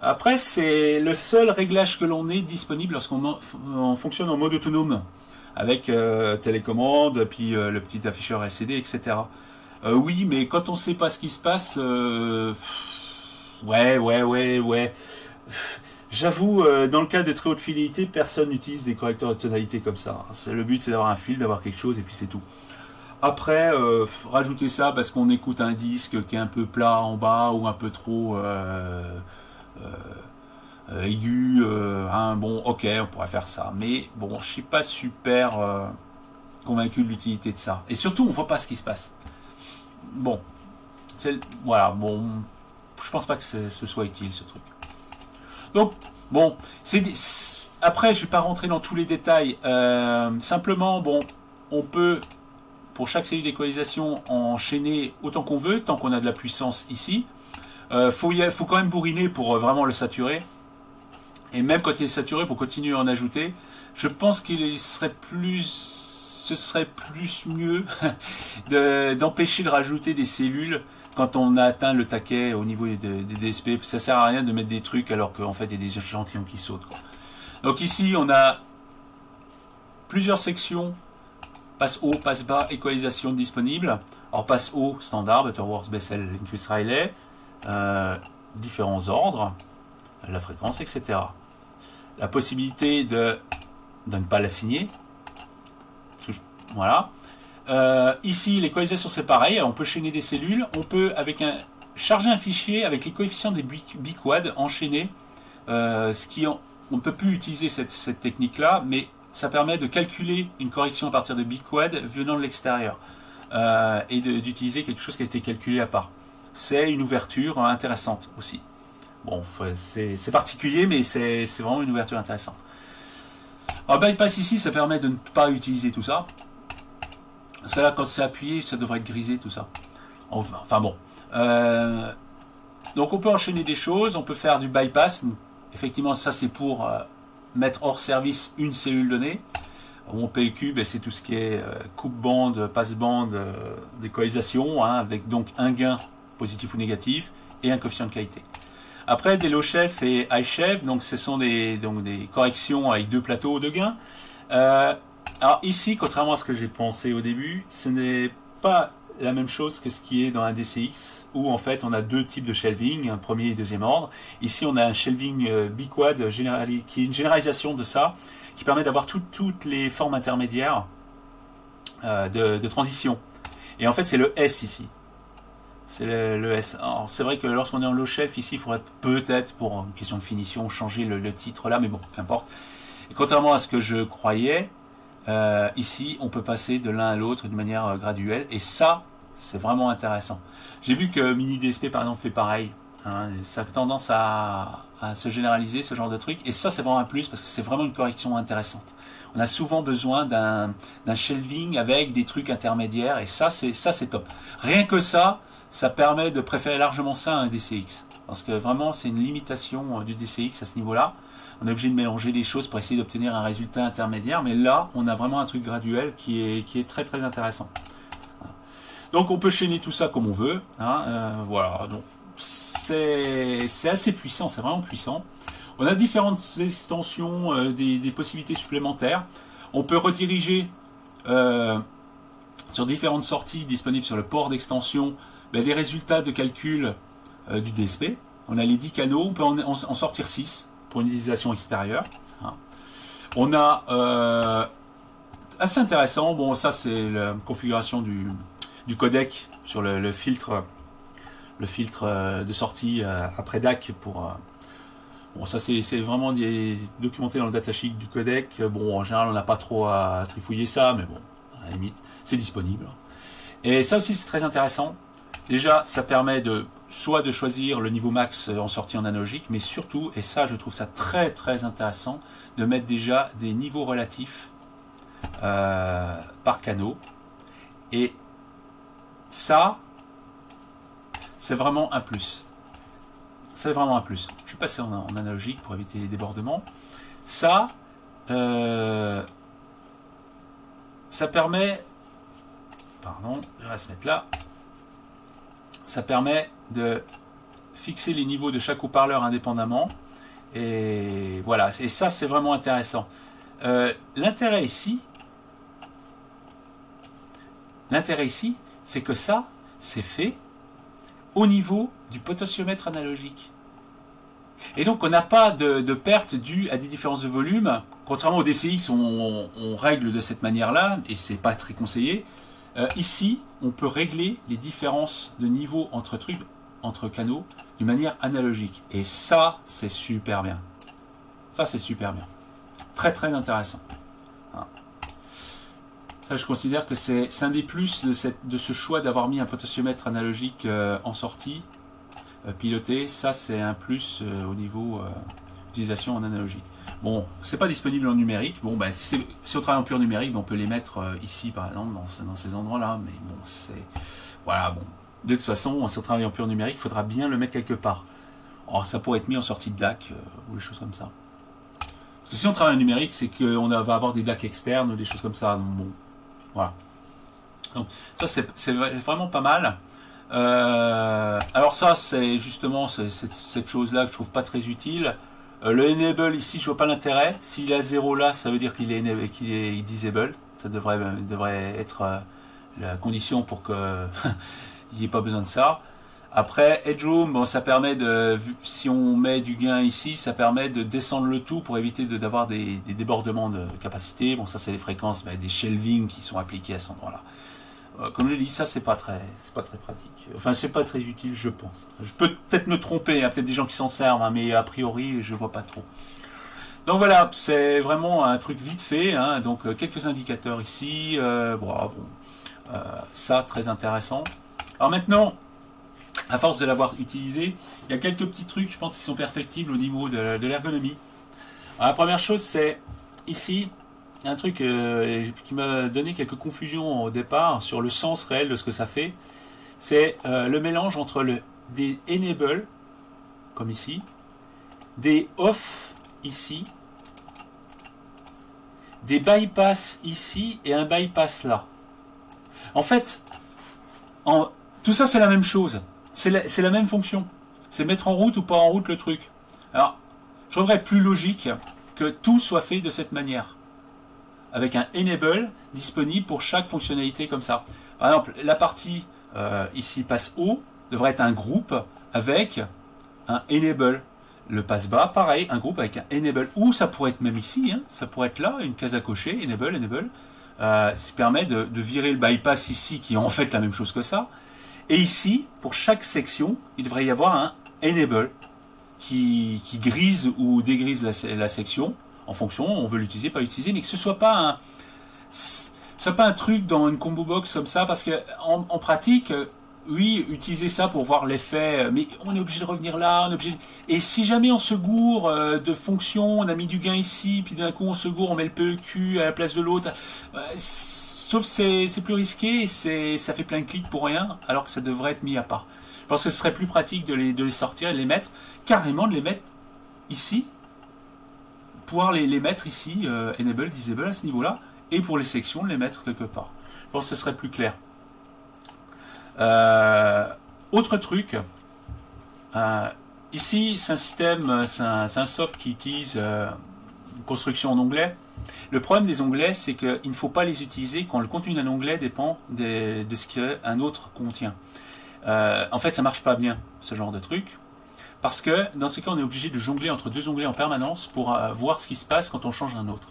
Après, c'est le seul réglage que l'on ait disponible lorsqu'on fonctionne en mode autonome, avec télécommande, puis le petit afficheur LCD, etc. Oui, mais quand on ne sait pas ce qui se passe, ouais. J'avoue, dans le cas de très haute fidélité, personne n'utilise des correcteurs de tonalité comme ça. Le but, c'est d'avoir un fil, d'avoir quelque chose, et puis c'est tout. Après, rajouter ça parce qu'on écoute un disque qui est un peu plat en bas ou un peu trop aigu, bon, ok, on pourrait faire ça. Mais bon, je suis pas super convaincu de l'utilité de ça. Et surtout, on voit pas ce qui se passe. Bon, voilà, bon, je pense pas que ce soit utile ce truc. Donc, bon, après, je ne vais pas rentrer dans tous les détails. Simplement, bon, on peut, pour chaque cellule d'équalisation, enchaîner autant qu'on veut, tant qu'on a de la puissance ici. Faut quand même bourriner pour vraiment le saturer. Et même quand il est saturé, pour continuer à en ajouter, je pense qu'il serait ce serait plus mieux d'empêcher de rajouter des cellules quand on a atteint le taquet au niveau des DSP. Ça sert à rien de mettre des trucs alors qu'en fait il y a des échantillons qui sautent, quoi. Donc ici on a plusieurs sections, passe haut, passe bas, équalisation disponible. Alors passe haut, standard, Butterworth, Bessel, Lindquist, Riley, différents ordres, la fréquence, etc. La possibilité de ne pas l'assigner. Voilà. Ici, l'équalisation c'est pareil, on peut chaîner des cellules, on peut charger un fichier avec les coefficients des biquads enchaînés, on ne peut plus utiliser cette technique-là, mais ça permet de calculer une correction à partir de biquads venant de l'extérieur et d'utiliser quelque chose qui a été calculé à part. C'est une ouverture intéressante aussi. Bon, c'est particulier, mais c'est vraiment une ouverture intéressante. Alors, bypass ici, ça permet de ne pas utiliser tout ça. Parce que là, quand c'est appuyé, ça devrait être grisé, tout ça. Enfin bon. Donc on peut enchaîner des choses, on peut faire du bypass. Effectivement, ça c'est pour mettre hors service une cellule donnée. Mon PQ, c'est tout ce qui est coupe-bande, passe-bande, d'équalisation, hein, avec donc un gain positif ou négatif et un coefficient de qualité. Après, des low shelf et high shelf, donc ce sont des corrections avec deux plateaux de gain. Alors ici, contrairement à ce que j'ai pensé au début, ce n'est pas la même chose que ce qui est dans un DCX, où en fait on a deux types de shelving, un premier et deuxième ordre. Ici on a un shelving biquad qui est une généralisation de ça, qui permet d'avoir toutes les formes intermédiaires de transition. Et en fait c'est le S ici. C'est le S. Alors c'est vrai que lorsqu'on est en low shelf, ici il faudrait peut-être, pour une question de finition, changer le titre là, mais bon, qu'importe. Et contrairement à ce que je croyais, ici on peut passer de l'un à l'autre de manière graduelle, et ça c'est vraiment intéressant. J'ai vu que Mini DSP par exemple fait pareil, hein, ça a tendance à se généraliser ce genre de truc, et ça c'est vraiment un plus parce que c'est vraiment une correction intéressante. On a souvent besoin d'un shelving avec des trucs intermédiaires, et ça c'est top. Rien que ça permet de préférer largement ça à un DCX, parce que vraiment c'est une limitation du DCX à ce niveau là. On est obligé de mélanger les choses pour essayer d'obtenir un résultat intermédiaire, mais là, on a vraiment un truc graduel qui est très très intéressant. Donc on peut chaîner tout ça comme on veut, hein, voilà, donc c'est assez puissant, c'est vraiment puissant. On a différentes extensions, des possibilités supplémentaires. On peut rediriger sur différentes sorties disponibles sur le port d'extension les résultats de calcul du DSP. On a les 10 canaux, on peut en sortir 6. pour une utilisation extérieure. Hein. On a assez intéressant. Bon, ça c'est la configuration du codec sur le filtre de sortie après DAC pour. Bon, ça c'est vraiment documenté dans le datasheet du codec. Bon, en général, on n'a pas trop à trifouiller ça, mais bon, à la limite, c'est disponible. Et ça aussi, c'est très intéressant. Déjà, ça permet soit de choisir le niveau max en sortie en analogique, mais surtout, et ça, je trouve ça très très intéressant, de mettre déjà des niveaux relatifs par canaux. Et ça, c'est vraiment un plus. C'est vraiment un plus. Je suis passé en analogique pour éviter les débordements. Ça permet... Pardon, je vais se mettre là. Ça permet de fixer les niveaux de chaque haut-parleur indépendamment. Et voilà. Et ça, c'est vraiment intéressant. L'intérêt ici, c'est que ça, c'est fait au niveau du potentiomètre analogique. Et donc on n'a pas de perte due à des différences de volume. Contrairement au DCX, on règle de cette manière-là, et c'est pas très conseillé. Ici, on peut régler les différences de niveau entre canaux d'une manière analogique. Et ça, c'est super bien. Ça, c'est super bien. Très très intéressant. Ça, je considère que c'est un des plus de ce choix d'avoir mis un potentiomètre analogique en sortie, piloté. Ça, c'est un plus au niveau utilisation en analogique. Bon, c'est pas disponible en numérique. Bon, ben, si on travaille en pur numérique, ben, on peut les mettre ici, par exemple, dans ces endroits-là. Mais bon, c'est... Voilà, bon. De toute façon, si on travaille en pur numérique, il faudra bien le mettre quelque part. Alors, ça pourrait être mis en sortie de DAC ou des choses comme ça. Parce que si on travaille en numérique, c'est qu'on va avoir des DAC externes ou des choses comme ça. Donc, bon, voilà. Donc, ça, c'est vraiment pas mal. Alors ça, c'est justement cette chose-là que je trouve pas très utile. Le enable ici, je vois pas l'intérêt. S'il est à 0 là, ça veut dire qu'il est disable. Ça devrait être la condition pour qu'il n'y ait pas besoin de ça. Après, headroom, bon, ça permet si on met du gain ici, ça permet de descendre le tout pour éviter d'avoir des débordements de capacité. Bon, ça c'est les fréquences, des shelving qui sont appliqués à cet endroit-là. Comme je l'ai dit, ça c'est pas très pratique. Enfin, c'est pas très utile, je pense. Je peux peut-être me tromper, il y a peut-être des gens qui s'en servent, hein, mais a priori, je vois pas trop. Donc voilà, c'est vraiment un truc vite fait. Hein, donc quelques indicateurs ici. Ça, très intéressant. Alors maintenant, à force de l'avoir utilisé, il y a quelques petits trucs, je pense, qui sont perfectibles au niveau de l'ergonomie. La première chose, c'est ici, un truc qui m'a donné quelques confusions au départ sur le sens réel de ce que ça fait. C'est le mélange entre des enable, comme ici, des off ici, des bypass ici et un bypass là. En fait, tout ça c'est la même chose. C'est la même fonction. C'est mettre en route ou pas en route le truc. Alors, je trouverais plus logique que tout soit fait de cette manière. Avec un enable disponible pour chaque fonctionnalité comme ça. Par exemple, la partie ici passe haut devrait être un groupe avec un enable. Le passe bas, pareil, un groupe avec un enable. Ou ça pourrait être même ici, hein, ça pourrait être là, une case à cocher, enable. Ça permet de virer le bypass ici, qui est en fait la même chose que ça. Et ici, pour chaque section, il devrait y avoir un enable qui grise ou dégrise la section en fonction, on veut l'utiliser, pas l'utiliser, mais que ce soit pas un truc dans une combo box comme ça, parce que en pratique, oui, utiliser ça pour voir l'effet, mais on est obligé de revenir là, et si jamais on se gourre de fonction, on a mis du gain ici, puis d'un coup on se gourre, on met le PEQ à la place de l'autre, sauf c'est plus risqué, et ça fait plein de clics pour rien, alors que ça devrait être mis à part. Je pense que ce serait plus pratique de les sortir et de les mettre, carrément de les mettre ici, pouvoir les mettre ici, enable, disable à ce niveau-là, et pour les sections, les mettre quelque part. Je pense que ce serait plus clair. Autre truc, ici c'est un système, c'est un soft qui utilise une construction en onglet. Le problème des onglets, c'est qu'il ne faut pas les utiliser quand le contenu d'un onglet dépend de ce qu'un autre contient. En fait, ça marche pas bien, ce genre de truc. Parce que dans ce cas, on est obligé de jongler entre deux onglets en permanence pour voir ce qui se passe quand on change d'un autre.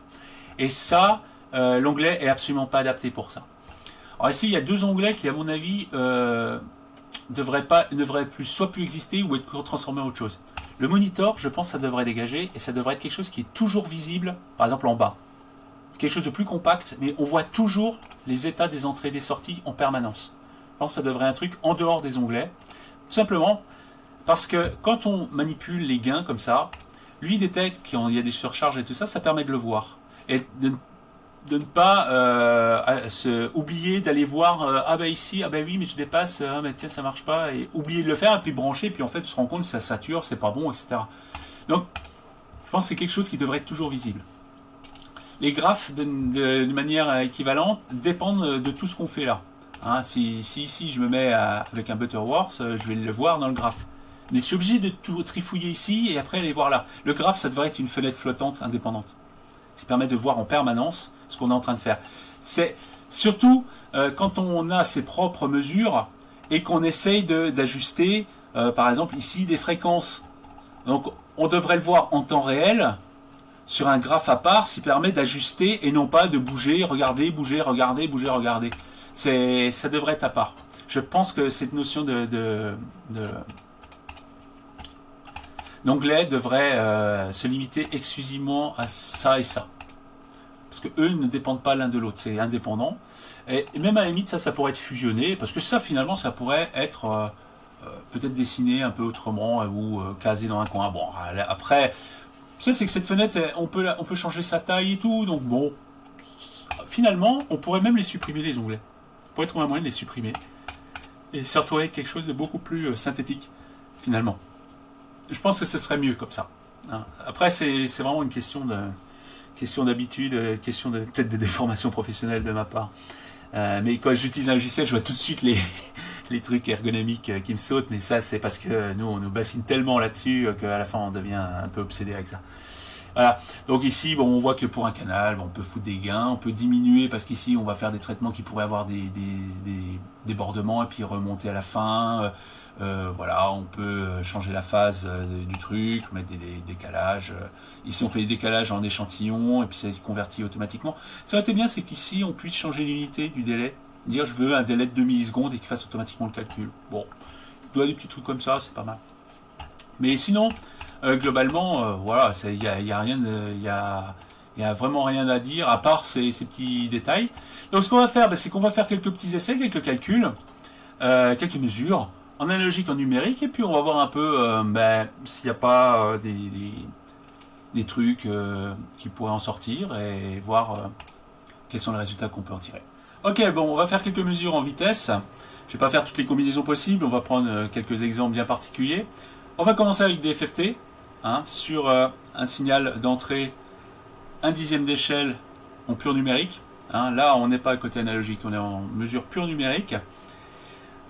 Et ça, l'onglet est absolument pas adapté pour ça. Alors ici, il y a deux onglets qui, à mon avis, ne devraient plus, soit plus exister ou être transformés en autre chose. Le monitor, je pense que ça devrait dégager et ça devrait être quelque chose qui est toujours visible, par exemple en bas. Quelque chose de plus compact, mais on voit toujours les états des entrées et des sorties en permanence. Je pense que ça devrait être un truc en dehors des onglets. Tout simplement parce que quand on manipule les gains comme ça, lui détecte qu'il y a des surcharges et tout ça, ça permet de le voir. Et de ne pas oublier d'aller voir ah bah ici, ah bah oui mais je dépasse, ah bah tiens ça marche pas, et oublier de le faire et puis brancher, puis en fait on se rend compte que ça sature, c'est pas bon, etc. Donc je pense que c'est quelque chose qui devrait être toujours visible. Les graphes de manière équivalente dépendent de tout ce qu'on fait là. Hein, si ici je me mets avec un Butterworth, je vais le voir dans le graphe. Mais je suis obligé de tout trifouiller ici et après aller voir là. Le graphe, ça devrait être une fenêtre flottante indépendante. Ça permet de voir en permanence ce qu'on est en train de faire. C'est surtout quand on a ses propres mesures et qu'on essaye d'ajuster, par exemple ici, des fréquences. Donc on devrait le voir en temps réel sur un graphe à part, ce qui permet d'ajuster et non pas de bouger, regarder, bouger, regarder, bouger, regarder. Ça devrait être à part. Je pense que cette notion d'onglet devrait se limiter exclusivement à ça et ça. Parce que eux ne dépendent pas l'un de l'autre, c'est indépendant. Et même à la limite, ça pourrait être fusionné, parce que ça, finalement, ça pourrait être peut-être dessiné un peu autrement ou casé dans un coin. Bon, après, ça, c'est que cette fenêtre, on peut changer sa taille et tout, donc bon, finalement, on pourrait même les supprimer, les onglets. On pourrait trouver un moyen de les supprimer et se retrouver avec quelque chose de beaucoup plus synthétique, finalement. Je pense que ce serait mieux comme ça. Hein. Après, c'est vraiment une question d'habitude, question de peut-être de déformation professionnelle de ma part. Mais quand j'utilise un logiciel, je vois tout de suite les trucs ergonomiques qui me sautent, mais ça c'est parce que nous on nous bassine tellement là-dessus qu'à la fin on devient un peu obsédé avec ça. Voilà, donc ici bon, on voit que pour un canal, bon, on peut foutre des gains, on peut diminuer parce qu'ici on va faire des traitements qui pourraient avoir des débordements et puis remonter à la fin. Voilà, on peut changer la phase du truc, mettre des décalages. Ici on fait des décalages en échantillon et puis ça se convertit automatiquement. Ce qui aurait été bien, c'est qu'ici on puisse changer l'unité du délai. Dire je veux un délai de 2 millisecondes et qu'il fasse automatiquement le calcul. Bon, il doit des petits trucs comme ça, c'est pas mal. Mais sinon, globalement, voilà, il y a vraiment rien à dire à part ces petits détails. Donc ce qu'on va faire, c'est qu'on va faire quelques petits essais, quelques calculs, quelques mesures, en analogique, en numérique, et puis on va voir un peu s'il n'y a pas des trucs qui pourraient en sortir et voir quels sont les résultats qu'on peut en tirer. Ok, bon, on va faire quelques mesures en vitesse. Je ne vais pas faire toutes les combinaisons possibles, on va prendre quelques exemples bien particuliers. On va commencer avec des FFT, hein, sur un signal d'entrée 1/10 d'échelle en pur numérique. Hein. Là, on n'est pas à côté analogique, on est en mesure pure numérique.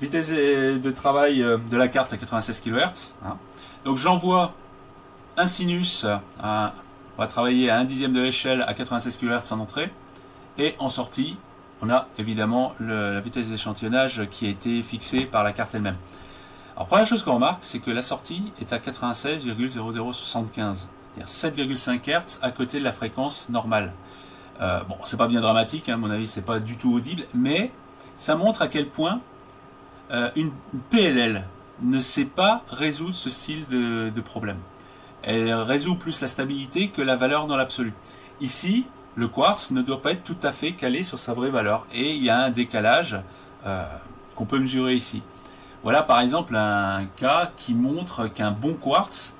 Vitesse de travail de la carte à 96 kHz. Hein. Donc j'envoie un sinus, on va travailler à 1/10 de l'échelle à 96 kHz en entrée. Et en sortie, on a évidemment la vitesse d'échantillonnage qui a été fixée par la carte elle-même. Alors première chose qu'on remarque, c'est que la sortie est à 96,0075, c'est-à-dire 7,5 Hz à côté de la fréquence normale. Bon, c'est pas bien dramatique, hein, à mon avis, c'est pas du tout audible, mais ça montre à quel point une PLL ne sait pas résoudre ce style de problème. Elle résout plus la stabilité que la valeur dans l'absolu. Ici, le quartz ne doit pas être tout à fait calé sur sa vraie valeur. Et il y a un décalage qu'on peut mesurer ici. Voilà par exemple un cas qui montre qu'un bon quartz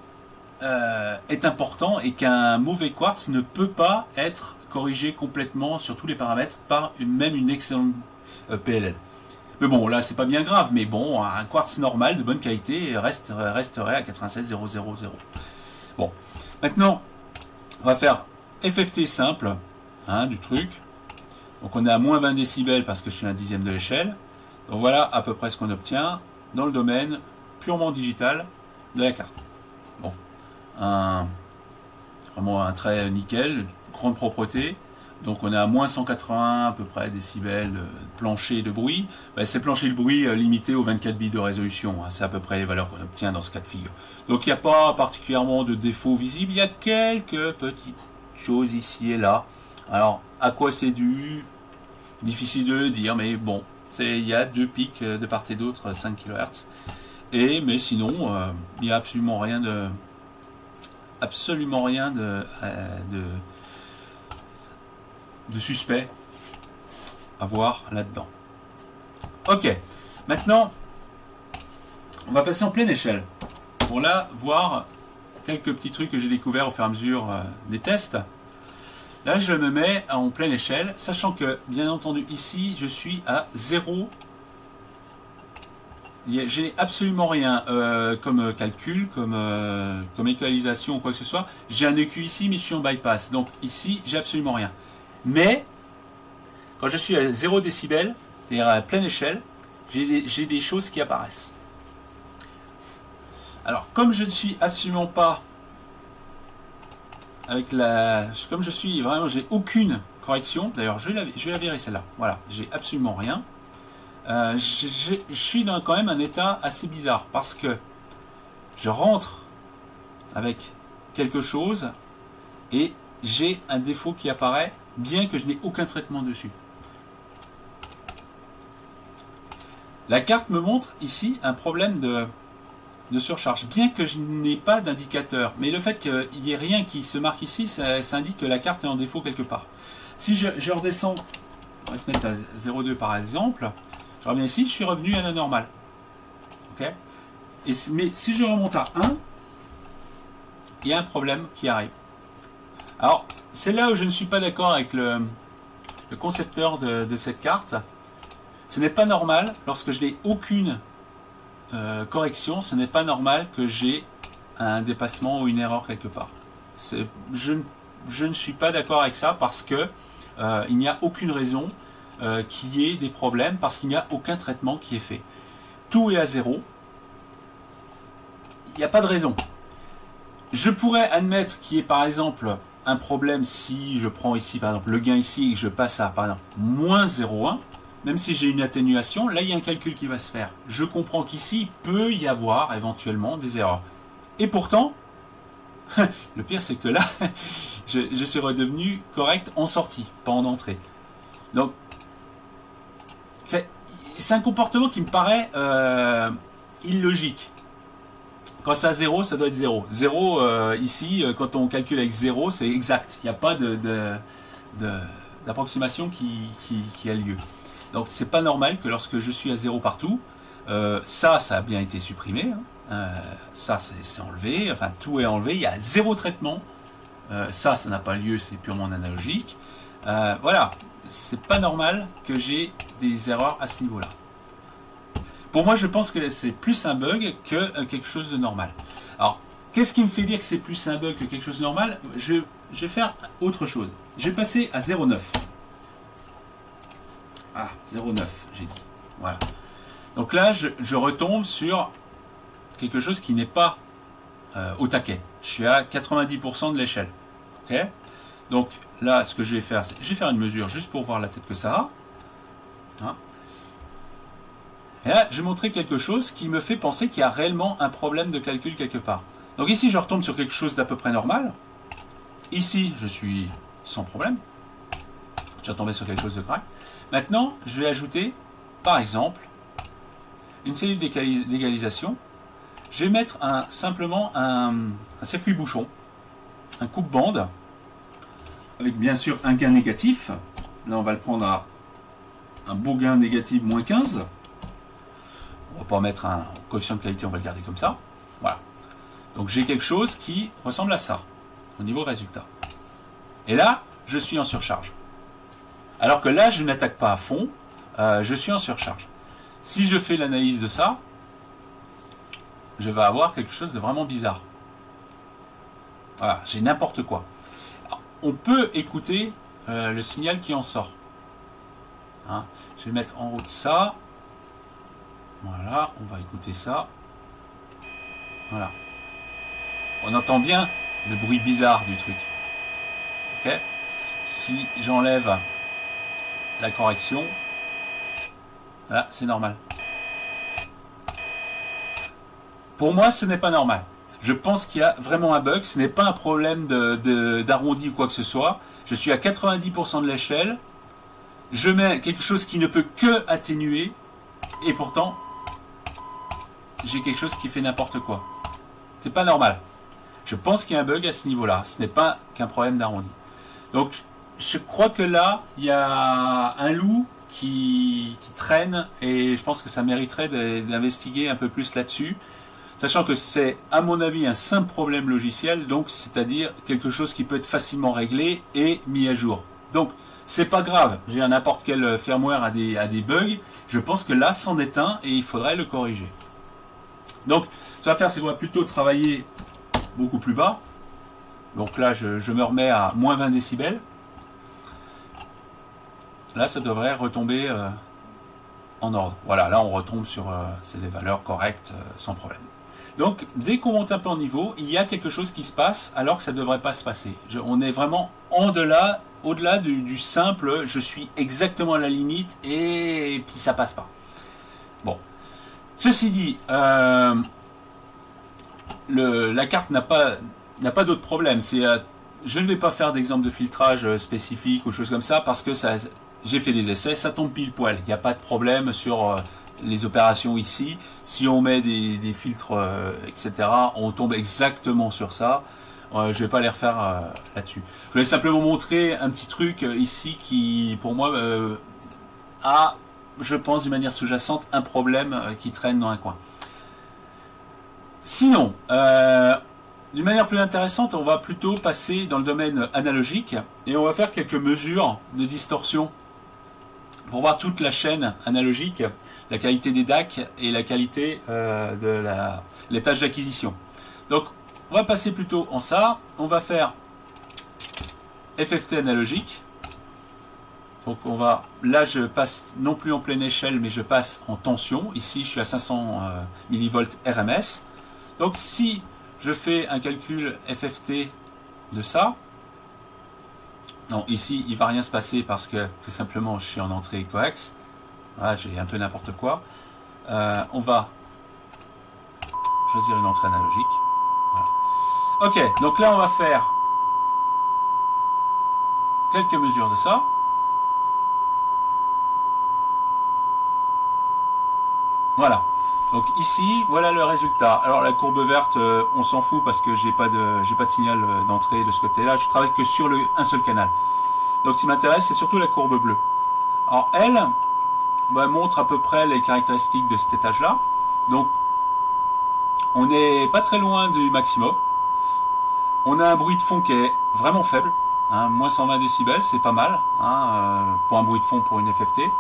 est important et qu'un mauvais quartz ne peut pas être corrigé complètement sur tous les paramètres par même une excellente PLL. Mais bon, là c'est pas bien grave, mais bon, un quartz normal de bonne qualité resterait à 96,000. Bon, maintenant on va faire FFT simple, hein, du truc. Donc on est à moins 20 décibels parce que je suis à 1/10 de l'échelle. Donc voilà à peu près ce qu'on obtient dans le domaine purement digital de la carte. Bon, vraiment un trait nickel, grande propreté. Donc on est à moins 180 à peu près décibels plancher de bruit. Ben, c'est plancher de bruit limité aux 24 bits de résolution. Hein. C'est à peu près les valeurs qu'on obtient dans ce cas de figure. Donc il n'y a pas particulièrement de défauts visibles. Il y a quelques petites choses ici et là. Alors à quoi c'est dû? Difficile de le dire, mais bon. Il y a 2 pics de part et d'autre, 5 kHz. Mais sinon, il n'y a absolument rien de... de suspect à voir là-dedans. Ok, maintenant on va passer en pleine échelle pour là voir quelques petits trucs que j'ai découverts au fur et à mesure des tests. Là je me mets en pleine échelle, sachant que bien entendu ici je suis à 0. J'ai absolument rien comme calcul, comme équalisation ou quoi que ce soit. J'ai un EQ ici mais je suis en bypass, donc ici j'ai absolument rien. Mais, quand je suis à 0 décibel, c'est-à-dire à pleine échelle, j'ai des choses qui apparaissent. Alors, comme je ne suis absolument pas avec la... Comme je suis vraiment, j'ai aucune correction. D'ailleurs, je vais la virer celle-là. Voilà, j'ai absolument rien. Je suis dans quand même un état assez bizarre parce que je rentre avec quelque chose et j'ai un défaut qui apparaît bien que je n'ai aucun traitement dessus. La carte me montre ici un problème de surcharge, bien que je n'ai pas d'indicateur. Mais le fait qu'il n'y ait rien qui se marque ici, ça indique que la carte est en défaut quelque part. Si je redescends, on va se mettre à 0,2 par exemple, je reviens ici, je suis revenu à la normale. Okay. Mais si je remonte à 1, il y a un problème qui arrive. Alors, c'est là où je ne suis pas d'accord avec le concepteur de cette carte. Ce n'est pas normal, lorsque je n'ai aucune correction, ce n'est pas normal que j'ai un dépassement ou une erreur quelque part. Je ne suis pas d'accord avec ça parce que il n'y a aucune raison qu'il y ait des problèmes, parce qu'il n'y a aucun traitement qui est fait. Tout est à 0. Il n'y a pas de raison. Je pourrais admettre qu'il y ait par exemple un problème si je prends ici par exemple le gain ici et que je passe à par exemple moins 0,1, même si j'ai une atténuation, là il y a un calcul qui va se faire. Je comprends qu'ici il peut y avoir éventuellement des erreurs. Et pourtant, le pire c'est que là, je suis redevenu correct en sortie, pas en entrée. Donc, c'est un comportement qui me paraît illogique. Quand c'est à 0, ça doit être 0. 0, ici, quand on calcule avec 0, c'est exact. Il n'y a pas d'approximation qui a lieu. Donc, c'est pas normal que lorsque je suis à 0 partout, ça a bien été supprimé. Hein. Ça, c'est enlevé. Enfin, tout est enlevé. Il y a 0 traitement. Ça n'a pas lieu. C'est purement analogique. Voilà. C'est pas normal que j'ai des erreurs à ce niveau-là. Pour moi, je pense que c'est plus un bug que quelque chose de normal. Alors, qu'est-ce qui me fait dire que c'est plus un bug que quelque chose de normal? Je vais faire autre chose. Je vais passer à 0,9. Ah, 0,9, j'ai dit. Voilà. Donc là, je retombe sur quelque chose qui n'est pas au taquet. Je suis à 90% de l'échelle. Ok? Donc là, ce que je vais faire, c'est je vais faire une mesure juste pour voir la tête que ça a. Hein? Et là, je vais montrer quelque chose qui me fait penser qu'il y a réellement un problème de calcul quelque part. Donc ici, je retombe sur quelque chose d'à peu près normal. Ici, je suis sans problème. Je suis retombé sur quelque chose de correct. Maintenant, je vais ajouter, par exemple, une cellule d'égalisation. Je vais mettre simplement un circuit bouchon, un coupe-bande, avec bien sûr un gain négatif. Là, on va le prendre à un beau gain négatif, moins 15. On va pas mettre un coefficient de qualité, on va le garder comme ça. Voilà. Donc j'ai quelque chose qui ressemble à ça, au niveau résultat. Et là, je suis en surcharge. Alors que là, je n'attaque pas à fond, je suis en surcharge. Si je fais l'analyse de ça, je vais avoir quelque chose de vraiment bizarre. Voilà, j'ai n'importe quoi. Alors, on peut écouter le signal qui en sort. Hein, je vais mettre en haut de ça. Voilà, on va écouter ça. Voilà. On entend bien le bruit bizarre du truc. Ok ? si j'enlève la correction, là c'est normal. Pour moi, ce n'est pas normal. Je pense qu'il y a vraiment un bug. Ce n'est pas un problème d'arrondi ou quoi que ce soit. Je suis à 90% de l'échelle. Je mets quelque chose qui ne peut que atténuer. Et pourtant, j'ai quelque chose qui fait n'importe quoi. C'est pas normal. Je pense qu'il y a un bug à ce niveau-là. Ce n'est pas qu'un problème d'arrondi. Donc, je crois que là, il y a un loup qui traîne. Et je pense que ça mériterait d'investiguer un peu plus là-dessus. Sachant que c'est, à mon avis, un simple problème logiciel, donc c'est-à-dire quelque chose qui peut être facilement réglé et mis à jour. Donc, c'est pas grave. J'ai n'importe quel firmware a des bugs. Je pense que là, c'en est un et il faudrait le corriger. Donc, ce qu'on va faire, c'est qu'on va plutôt travailler beaucoup plus bas. Donc là, je me remets à moins 20 décibels. Là, ça devrait retomber en ordre. Voilà, là, on retombe sur c'est des valeurs correctes, sans problème. Donc, dès qu'on monte un peu en niveau, il y a quelque chose qui se passe alors que ça ne devrait pas se passer. On est vraiment au-delà du simple, je suis exactement à la limite et puis ça passe pas. Bon. Ceci dit, la carte n'a pas d'autre problème. Je ne vais pas faire d'exemple de filtrage spécifique ou de choses comme ça parce que j'ai fait des essais, ça tombe pile poil. Il n'y a pas de problème sur les opérations ici. Si on met des filtres, etc., on tombe exactement sur ça. Je ne vais pas les refaire là-dessus. Je voulais simplement montrer un petit truc ici qui, pour moi, a, je pense, d'une manière sous-jacente, un problème qui traîne dans un coin. Sinon, d'une manière plus intéressante, on va plutôt passer dans le domaine analogique et on va faire quelques mesures de distorsion pour voir toute la chaîne analogique, la qualité des DAC et la qualité de les tâches d'acquisition. Donc, on va passer plutôt en ça. On va faire FFT analogique. Donc, là, je passe non plus en pleine échelle, mais je passe en tension. Ici, je suis à 500 mV RMS. Donc, si je fais un calcul FFT de ça, non, ici, il ne va rien se passer parce que tout simplement, je suis en entrée coax. Voilà, j'ai un peu n'importe quoi. On va choisir une entrée analogique. Voilà. Ok, donc là, on va faire quelques mesures de ça. Voilà. Donc ici, voilà le résultat. Alors la courbe verte, on s'en fout parce que j'ai pas de signal d'entrée de ce côté-là. Je travaille que sur un seul canal. Donc ce qui m'intéresse, c'est surtout la courbe bleue. Alors elle montre à peu près les caractéristiques de cet étage-là. Donc on n'est pas très loin du maximum. On a un bruit de fond qui est vraiment faible. Hein, moins 120 décibels, c'est pas mal pour un bruit de fond pour une FFT.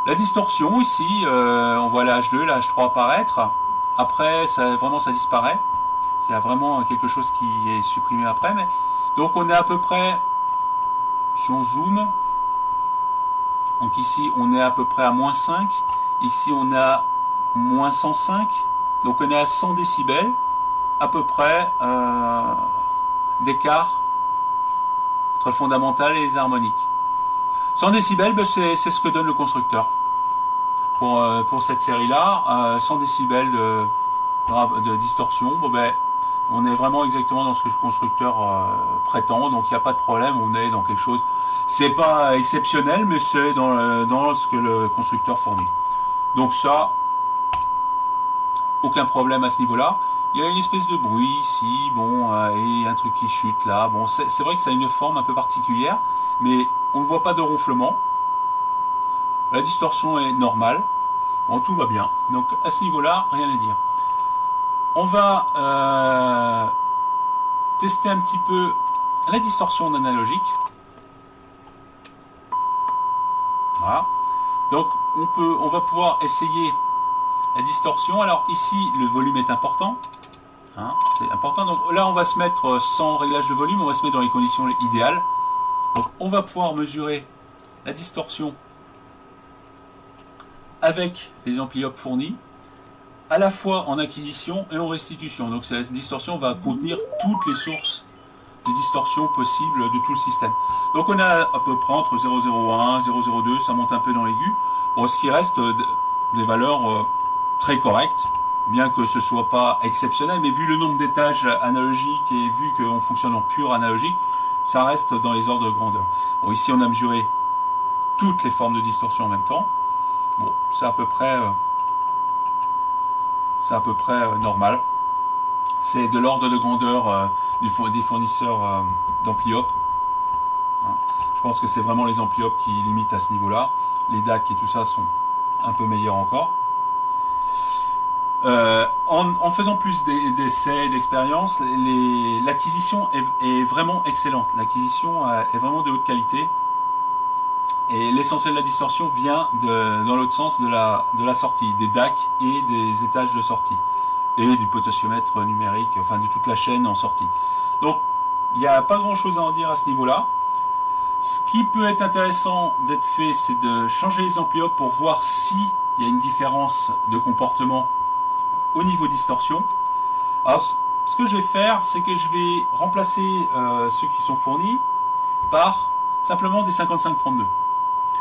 La distorsion ici, on voit la H2, la H3 apparaître. Après, ça disparaît. C'est vraiment quelque chose qui est supprimé après. Donc on est à peu près, si on zoome, donc ici on est à peu près à moins 5. Ici on est à moins 105. Donc on est à 100 décibels, à peu près d'écart entre le fondamental et les harmoniques. 100 décibels, c'est ce que donne le constructeur. Pour cette série-là, 100 décibels de distorsion, on est vraiment exactement dans ce que le constructeur prétend, donc il n'y a pas de problème, on est dans quelque chose, c'est pas exceptionnel, mais c'est dans ce que le constructeur fournit. Donc ça, aucun problème à ce niveau-là. Il y a une espèce de bruit ici, et un truc qui chute là. Bon, c'est vrai que ça a une forme un peu particulière, mais on ne voit pas de ronflement. La distorsion est normale. Bon, tout va bien. Donc à ce niveau-là, rien à dire. On va tester un petit peu la distorsion d'analogique. Voilà. Donc on va pouvoir essayer la distorsion. Alors ici, le volume est important. Hein, c'est important. Donc là, on va se mettre sans réglage de volume, on va se mettre dans les conditions idéales. Donc on va pouvoir mesurer la distorsion avec les amplis fournis, à la fois en acquisition et en restitution. Donc cette distorsion va contenir toutes les sources des distorsions possibles de tout le système. Donc on a à peu près entre 0,01, 0,02, ça monte un peu dans l'aigu. Bon, ce qui reste des valeurs très correctes, bien que ce soit pas exceptionnel, mais vu le nombre d'étages analogiques et vu qu'on fonctionne en pur analogique, ça reste dans les ordres de grandeur. Bon, ici on a mesuré toutes les formes de distorsion en même temps. Bon, c'est à peu près normal. C'est de l'ordre de grandeur des fournisseurs d'ampliop. Hein. Je pense que c'est vraiment les ampliop qui limitent à ce niveau-là. Les DAC et tout ça sont un peu meilleurs encore. En faisant plus d'essais et d'expériences, l'acquisition est vraiment excellente. L'acquisition est vraiment de haute qualité. Et l'essentiel de la distorsion vient dans l'autre sens de la sortie, des DAC et des étages de sortie. Et du potentiomètre numérique, enfin de toute la chaîne en sortie. Donc, il n'y a pas grand chose à en dire à ce niveau-là. Ce qui peut être intéressant d'être fait, c'est de changer les ampliop pour voir s'il y a une différence de comportement au niveau distorsion. Alors, ce que je vais faire, c'est que je vais remplacer ceux qui sont fournis par simplement des 55-32.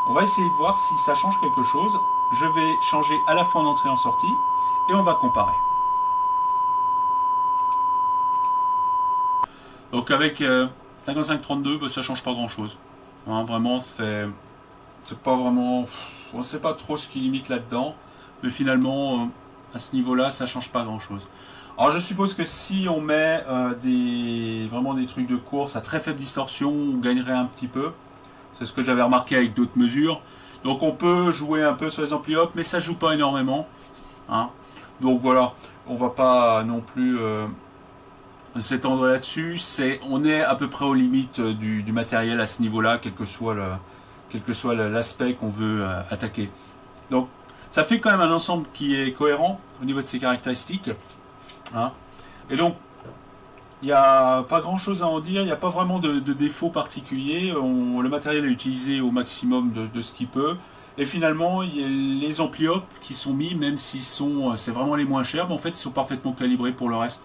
On va essayer de voir si ça change quelque chose. Je vais changer à la fois en entrée et en sortie et on va comparer. Donc avec 55-32, bah, ça change pas grand chose. Hein, vraiment, c'est pas vraiment. On ne sait pas trop ce qui limite là-dedans. Mais finalement, à ce niveau-là, ça change pas grand chose. Alors je suppose que si on met vraiment des trucs de course à très faible distorsion, on gagnerait un petit peu. C'est ce que j'avais remarqué avec d'autres mesures. Donc on peut jouer un peu sur les ampliop, mais ça joue pas énormément. Hein. Donc voilà, on va pas non plus s'étendre là-dessus. On est à peu près aux limites du matériel à ce niveau-là, quel que soit l'aspect qu'on veut attaquer. Donc ça fait quand même un ensemble qui est cohérent au niveau de ses caractéristiques. Hein. Et donc, il n'y a pas grand chose à en dire, il n'y a pas vraiment de défaut particulier. Le matériel est utilisé au maximum de ce qu'il peut. Et finalement, il y a les ampliop qui sont mis, même s'ils sont, c'est vraiment les moins chers, mais en fait, ils sont parfaitement calibrés pour le reste.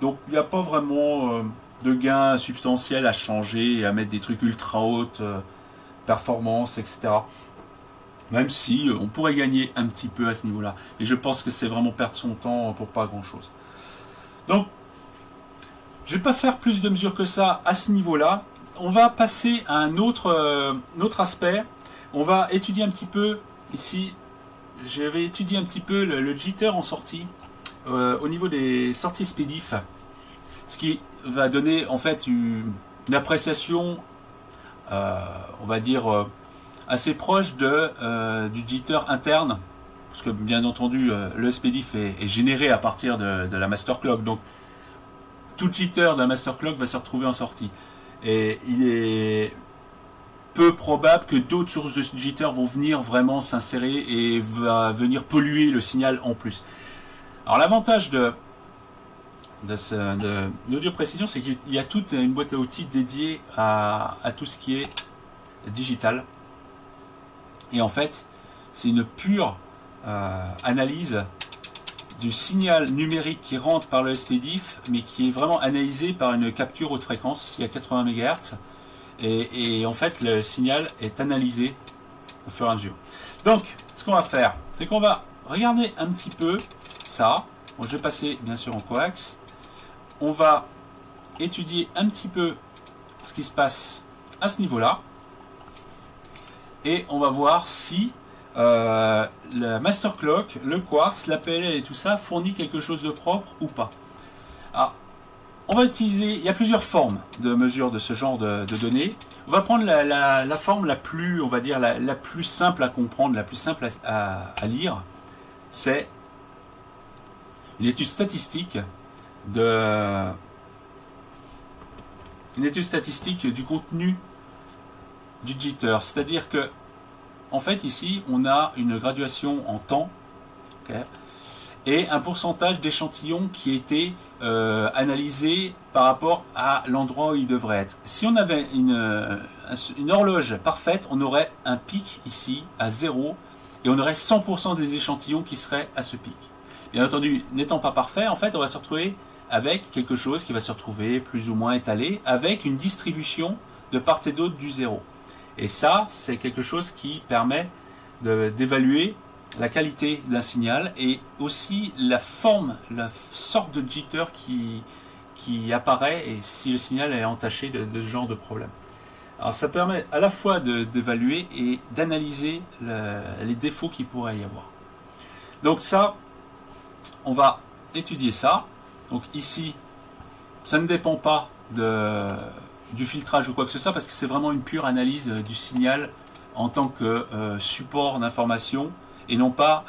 Donc, il n'y a pas vraiment de gain substantiel à changer et à mettre des trucs ultra hautes, performance, etc. Même si on pourrait gagner un petit peu à ce niveau-là. Et je pense que c'est vraiment perdre son temps pour pas grand-chose. Donc, je ne vais pas faire plus de mesures que ça à ce niveau-là. On va passer à un autre aspect. On va étudier un petit peu, ici, je vais étudier un petit peu le jitter en sortie, au niveau des sorties SPDIF. Ce qui va donner en fait une appréciation, on va dire, assez proche du jitter interne. Parce que bien entendu, le SPDIF est généré à partir de la master clock. Donc, tout jitter de la master clock va se retrouver en sortie. Et il est peu probable que d'autres sources de jitter vont venir vraiment s'insérer et va venir polluer le signal en plus. Alors l'avantage de l'audio précision, c'est qu'il y a toute une boîte à outils dédiée à tout ce qui est digital. Et en fait, c'est une pure analyse du signal numérique qui rentre par le SPDIF, mais qui est vraiment analysé par une capture haute fréquence, ici à 80 MHz. Et en fait, le signal est analysé au fur et à mesure. Donc, ce qu'on va faire, c'est qu'on va regarder un petit peu ça. Bon, je vais passer bien sûr en coax. On va étudier un petit peu ce qui se passe à ce niveau-là. Et on va voir si la master clock, le quartz, la PLL et tout ça fournit quelque chose de propre ou pas. Alors, on va utiliser, il y a plusieurs formes de mesure de ce genre de données. On va prendre la forme la plus, on va dire, la plus simple à comprendre, la plus simple à lire. C'est une étude statistique du contenu du jitter. C'est-à-dire que en fait, ici, on a une graduation en temps, okay, et un pourcentage d'échantillons qui a été analysé par rapport à l'endroit où il devrait être. Si on avait une horloge parfaite, on aurait un pic ici à 0, et on aurait 100% des échantillons qui seraient à ce pic. Bien entendu, n'étant pas parfait, en fait, on va se retrouver avec quelque chose qui va se retrouver plus ou moins étalé, avec une distribution de part et d'autre du zéro. Et ça, c'est quelque chose qui permet d'évaluer la qualité d'un signal et aussi la forme, la sorte de jitter qui apparaît et si le signal est entaché de ce genre de problème. Alors ça permet à la fois d'évaluer et d'analyser les défauts qu'il pourrait y avoir. Donc ça, on va étudier ça. Donc ici, ça ne dépend pas du filtrage ou quoi que ce soit parce que c'est vraiment une pure analyse du signal en tant que support d'information et non pas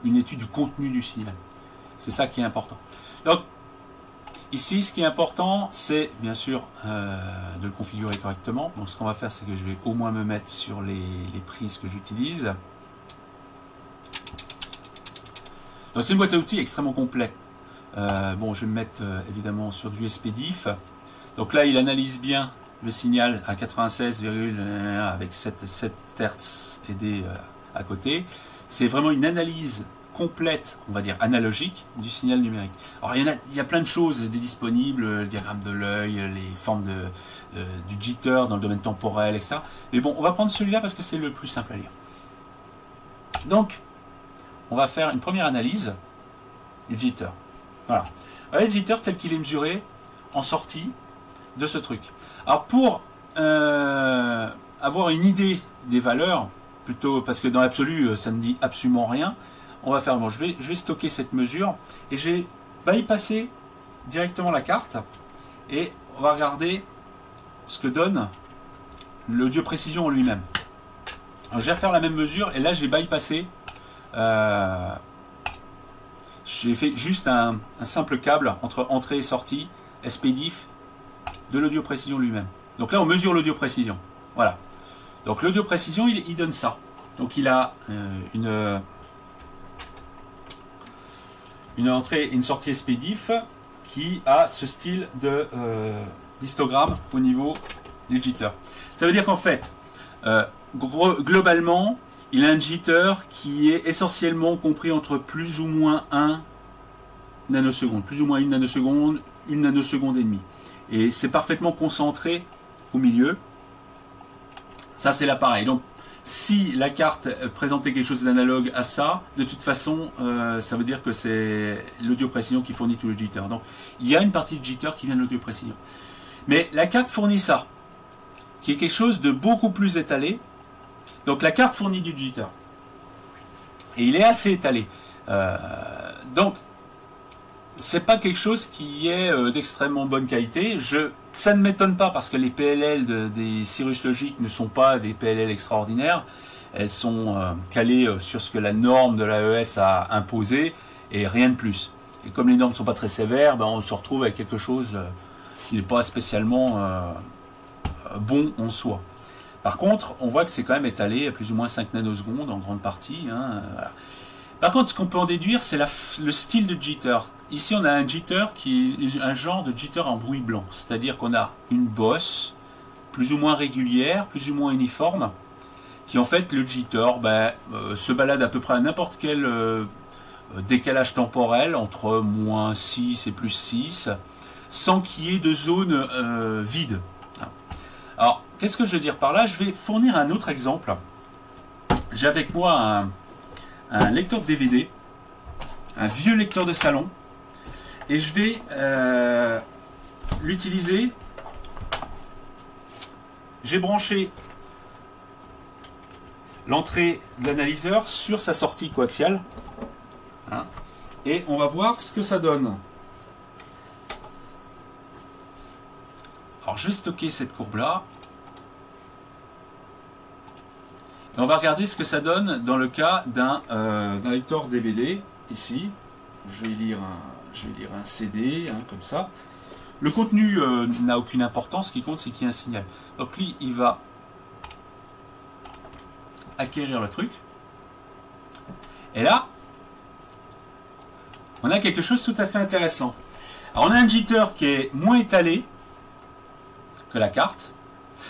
une étude du contenu du signal. C'est ça qui est important. Donc ici, ce qui est important, c'est bien sûr de le configurer correctement. Donc ce qu'on va faire, c'est que je vais au moins me mettre sur les prises que j'utilise. Donc c'est une boîte à outils extrêmement complète. Bon, je vais me mettre évidemment sur du SPDIF. Donc là, il analyse bien le signal à 96,1 avec 7 Hz et des à côté. C'est vraiment une analyse complète, on va dire analogique, du signal numérique. Alors il y a plein de choses des disponibles, le diagramme de l'œil, les formes du jitter dans le domaine temporel, etc. Mais bon, on va prendre celui-là parce que c'est le plus simple à lire. Donc, on va faire une première analyse du jitter. Voilà. Voilà le jitter tel qu'il est mesuré en sortie de ce truc. Alors pour avoir une idée des valeurs, plutôt parce que dans l'absolu ça ne dit absolument rien, on va faire, bon, je vais stocker cette mesure et je vais bypasser directement la carte et on va regarder ce que donne l'audio précision en lui-même. Je vais refaire la même mesure et là j'ai bypassé, j'ai fait juste un simple câble entre entrée et sortie SPDIF de l'audio précision lui-même. Donc là on mesure l'audio précision. Voilà. Donc l'audio précision il donne ça. Donc il a une entrée et une sortie SPDIF qui a ce style de histogramme au niveau du jitter. Ça veut dire qu'en fait, globalement, il a un jitter qui est essentiellement compris entre plus ou moins 1 nanoseconde, plus ou moins 1 nanoseconde, 1 nanoseconde et demie. Et c'est parfaitement concentré au milieu. Ça, c'est l'appareil. Donc, si la carte présentait quelque chose d'analogue à ça, de toute façon, ça veut dire que c'est l'audio précision qui fournit tout le jitter. Donc, il y a une partie de jitter qui vient de l'audio précision. Mais la carte fournit ça, qui est quelque chose de beaucoup plus étalé. Donc, la carte fournit du jitter. Et il est assez étalé. Donc, c'est pas quelque chose qui est d'extrêmement bonne qualité. Ça ne m'étonne pas parce que les PLL des Cirrus Logic ne sont pas des PLL extraordinaires. Elles sont calées sur ce que la norme de l'AES a imposé et rien de plus. Et comme les normes ne sont pas très sévères, ben on se retrouve avec quelque chose qui n'est pas spécialement bon en soi. Par contre, on voit que c'est quand même étalé à plus ou moins 5 nanosecondes en grande partie. Hein, voilà. Par contre, ce qu'on peut en déduire, c'est le style de jitter. Ici, on a un jitter qui est un genre de jitter en bruit blanc. C'est-à-dire qu'on a une bosse plus ou moins régulière, plus ou moins uniforme, qui en fait, le jitter se balade à peu près à n'importe quel décalage temporel, entre moins 6 et plus 6, sans qu'il y ait de zone vide. Alors, qu'est-ce que je veux dire par là? Je vais fournir un autre exemple. J'ai avec moi un lecteur de DVD, un vieux lecteur de salon, et je vais l'utiliser. J'ai branché l'entrée de l'analyseur sur sa sortie coaxiale, hein, et on va voir ce que ça donne. Alors je vais stocker cette courbe là. Et on va regarder ce que ça donne dans le cas d'un lecteur DVD. Ici, je vais lire un CD, hein, comme ça. Le contenu n'a aucune importance. Ce qui compte, c'est qu'il y a un signal. Donc lui, il va acquérir le truc. Et là, on a quelque chose de tout à fait intéressant. Alors on a un jitter qui est moins étalé que la carte.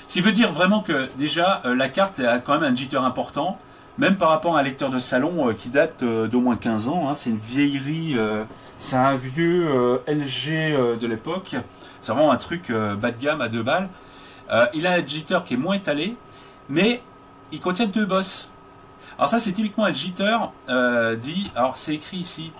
Ce qui veut dire vraiment que déjà la carte a quand même un jitter important même par rapport à un lecteur de salon qui date d'au moins 15 ans, hein, c'est une vieillerie, c'est un vieux LG de l'époque, c'est vraiment un truc bas de gamme à 2 balles. Il a un jitter qui est moins étalé, mais il contient 2 bosses. Alors ça c'est typiquement un jitter alors c'est écrit ici,